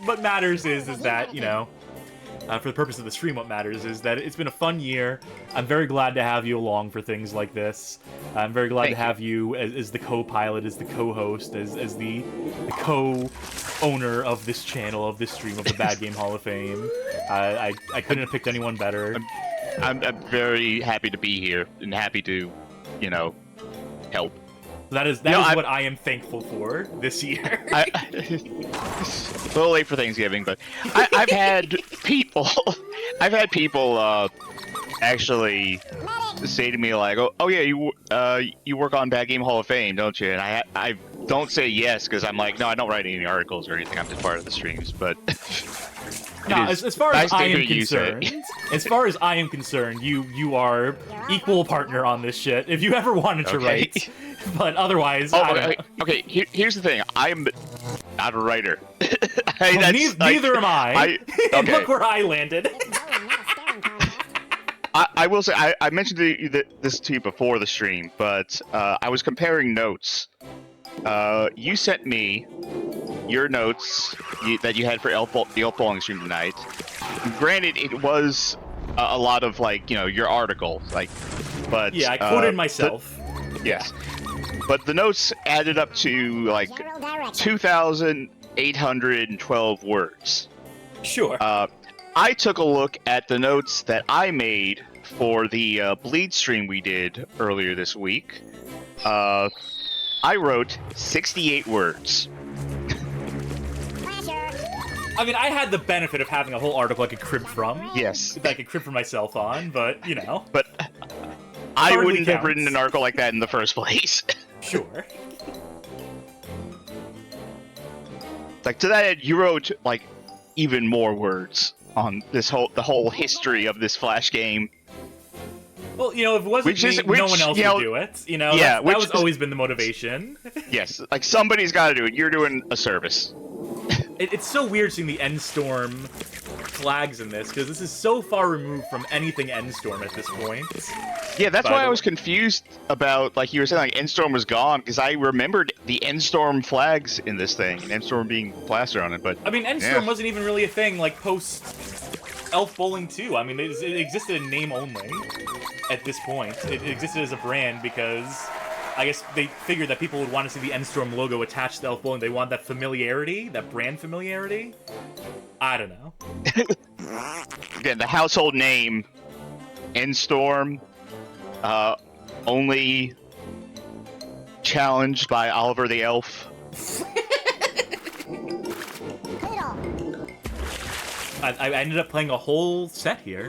what matters is that, you know, for the purpose of the stream, what matters is that it's been a fun year. I'm very glad to have you along for things like this. I'm very glad to have you as the co-pilot, as the co-host, as the co-owner of this channel, of this stream, of the Bad Game Hall of Fame. I couldn't have picked anyone better. I'm very happy to be here and happy to, you know, help. That is what I am thankful for this year. A little late for Thanksgiving, but I've had people actually say to me like, oh yeah, you work on Bad Game Hall of Fame, don't you? And I don't say yes because I'm like, no, I don't write any articles or anything. I'm just part of the streams, but. No, as far as I am concerned, you are equal partner on this shit. If you ever wanted to write, but otherwise, okay. Here's the thing: I'm not a writer. Neither am I. Okay. Look where I landed. I will say I mentioned this to you before the stream, but I was comparing notes. You sent me your notes that you had for the Elf Bowling stream tonight. Granted, it was a lot of, like, you know, your article, like, but yeah, I quoted myself. Yes, but the notes added up to like 2,812 words. Sure. I took a look at the notes that I made for the Bleed stream we did earlier this week. I wrote 68 words. I mean, I had the benefit of having a whole article I could crib from. Yes. That I could crib for myself on, but, you know. But I wouldn't counts. have written an article like that in the first place. Sure. Like, to that end, you wrote, like, even more words on the whole history of this Flash game. Well, you know, if it wasn't no one else would do it. You know, yeah, that was always been the motivation. Yes, like, somebody's got to do it. You're doing a service. It's so weird seeing the Endstorm flags in this, because this is so far removed from anything Endstorm at this point. Yeah, that's why I was confused about, like, you were saying, like, Endstorm was gone, because I remembered the Endstorm flags in this thing, and Endstorm being plastered on it, but... I mean, Endstorm wasn't even really a thing, like, post Elf Bowling 2. I mean, it existed in name only at this point. It existed as a brand because... I guess they figured that people would want to see the Endstorm logo attached to Elf Bowling. They want that familiarity, that brand familiarity. I don't know. Again, the household name, Endstorm, only challenged by Oliver the Elf. I ended up playing a whole set here,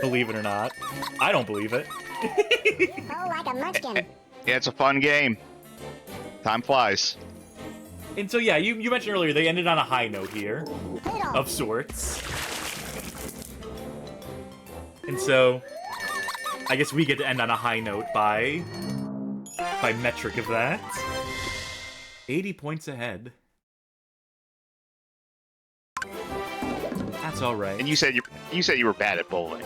believe it or not. I don't believe it. Oh, like a munchkin. Yeah, it's a fun game. Time flies. And so, yeah, you mentioned earlier they ended on a high note here, of sorts. And so, I guess we get to end on a high note by metric of that. 80 points ahead. That's all right. And you said you were bad at bowling.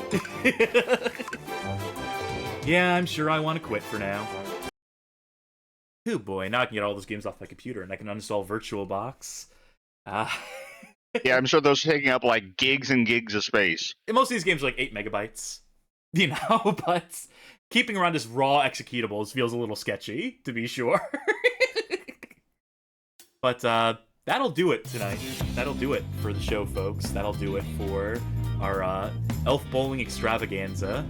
Yeah, I'm sure I want to quit for now. Oh boy, now I can get all those games off my computer and I can uninstall VirtualBox. Yeah, I'm sure those are taking up like gigs and gigs of space. Most of these games are like 8 megabytes. You know, but keeping around just raw executables feels a little sketchy, to be sure. But that'll do it tonight. That'll do it for the show, folks. That'll do it for our Elf Bowling Extravaganza.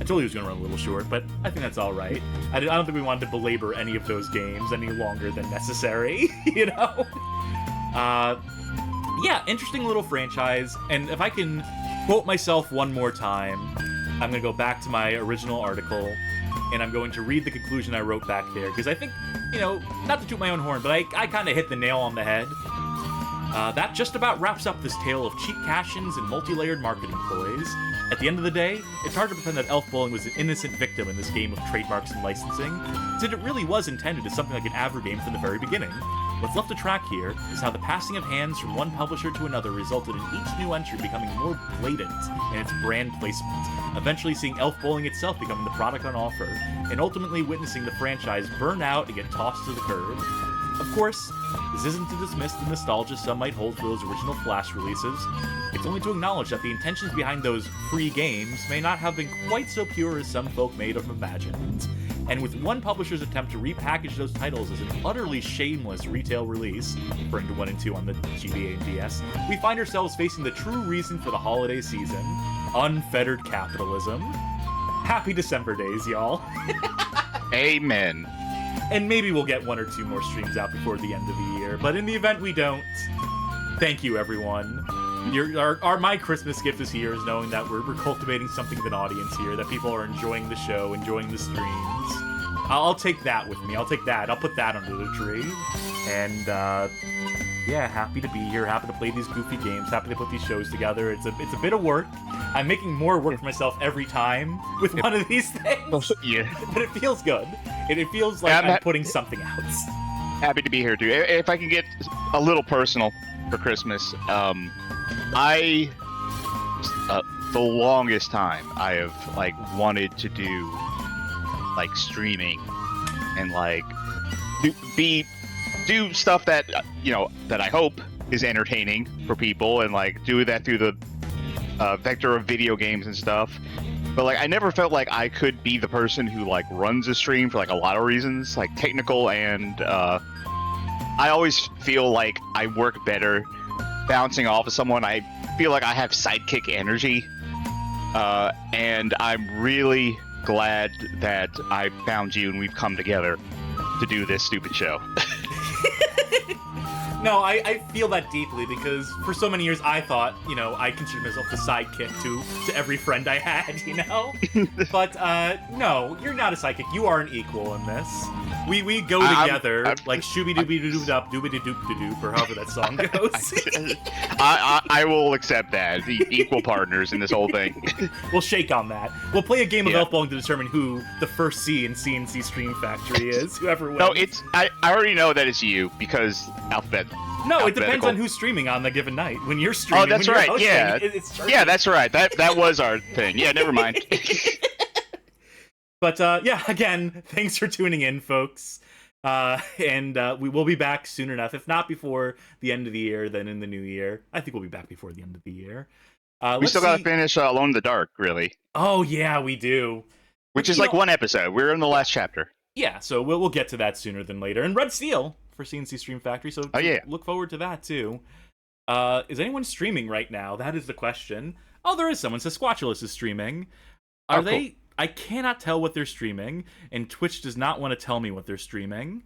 I told you it was going to run a little short, but I think that's all right. I don't think we wanted to belabor any of those games any longer than necessary, you know? Yeah, interesting little franchise, and if I can quote myself one more time, I'm going to go back to my original article, and I'm going to read the conclusion I wrote back there, because I think, you know, not to toot my own horn, but I kind of hit the nail on the head. That just about wraps up this tale of cheap cash-ins and multi-layered marketing ploys. At the end of the day, it's hard to pretend that Elf Bowling was an innocent victim in this game of trademarks and licensing, since it really was intended as something like an average game from the very beginning. What's left to track here is how the passing of hands from one publisher to another resulted in each new entry becoming more blatant in its brand placement, eventually seeing Elf Bowling itself becoming the product on offer, and ultimately witnessing the franchise burn out and get tossed to the curb. Of course, this isn't to dismiss the nostalgia some might hold for those original Flash releases. It's only to acknowledge that the intentions behind those free games may not have been quite so pure as some folk may have imagined. And with one publisher's attempt to repackage those titles as an utterly shameless retail release, referring to 1 and 2 on the GBA and DS, we find ourselves facing the true reason for the holiday season: unfettered capitalism. Happy December days, y'all. Amen. And maybe we'll get 1 or 2 more streams out before the end of the year, but in the event we don't, thank you, everyone. My Christmas gift this year is knowing that we're cultivating something of an audience here, that people are enjoying the show, enjoying the streams. I'll take that with me. I'll take that. I'll put that under the tree. And, yeah, happy to be here. Happy to play these goofy games. Happy to put these shows together. It's a bit of work. I'm making more work for myself every time with one of these things. Yeah. But it feels good. It feels like I'm putting something out. Happy to be here, dude. If I can get a little personal for Christmas, the longest time I have like wanted to do like streaming and like do stuff that that I hope is entertaining for people, and like do that through the vector of video games and stuff. But like I never felt like I could be the person who like runs a stream for like a lot of reasons, like technical, and I always feel like I work better bouncing off of someone. I feel like I have sidekick energy, and I'm really glad that I found you and we've come together to do this stupid show. No, I feel that deeply, because for so many years I thought, I considered myself the sidekick to every friend I had, But, no, you're not a sidekick. You are an equal in this. We go together, like shooby-dooby-doo-doo-dup, doobity-doop-de-doop, or however that song goes. I will accept that. Equal partners in this whole thing. We'll shake on that. We'll play a game of Elf Bowling to determine who the first C in CNC Stream Factory is, whoever wins. No, I already know that it's you, because No, it depends on who's streaming on the given night. When you're streaming, oh, that's right. Hosting, yeah, yeah, that's right. That was our thing. Yeah, never mind. But yeah, again, thanks for tuning in, folks. And we will be back soon enough. If not before the end of the year, then in the new year. I think we'll be back before the end of the year. We still gotta finish Alone in the Dark, really. Oh yeah, we do. Which is like one episode. We're in the last chapter. Yeah, so we'll get to that sooner than later. And Red Steel for CNC Stream Factory, so look forward to that too. Is anyone streaming right now? That is the question. Oh, there is someone. Sasquatchulus is streaming. Are they? Cool. I cannot tell what they're streaming, and Twitch does not want to tell me what they're streaming.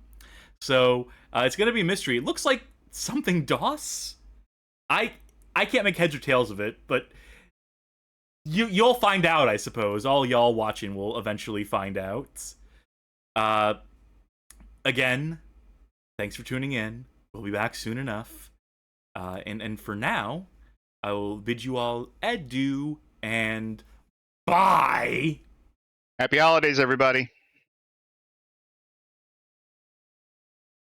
So it's going to be a mystery. It looks like something DOS. I can't make heads or tails of it, but you'll find out, I suppose. All y'all watching will eventually find out. Again, thanks for tuning in. We'll be back soon enough. And for now, I will bid you all adieu and Bye. Happy holidays, everybody.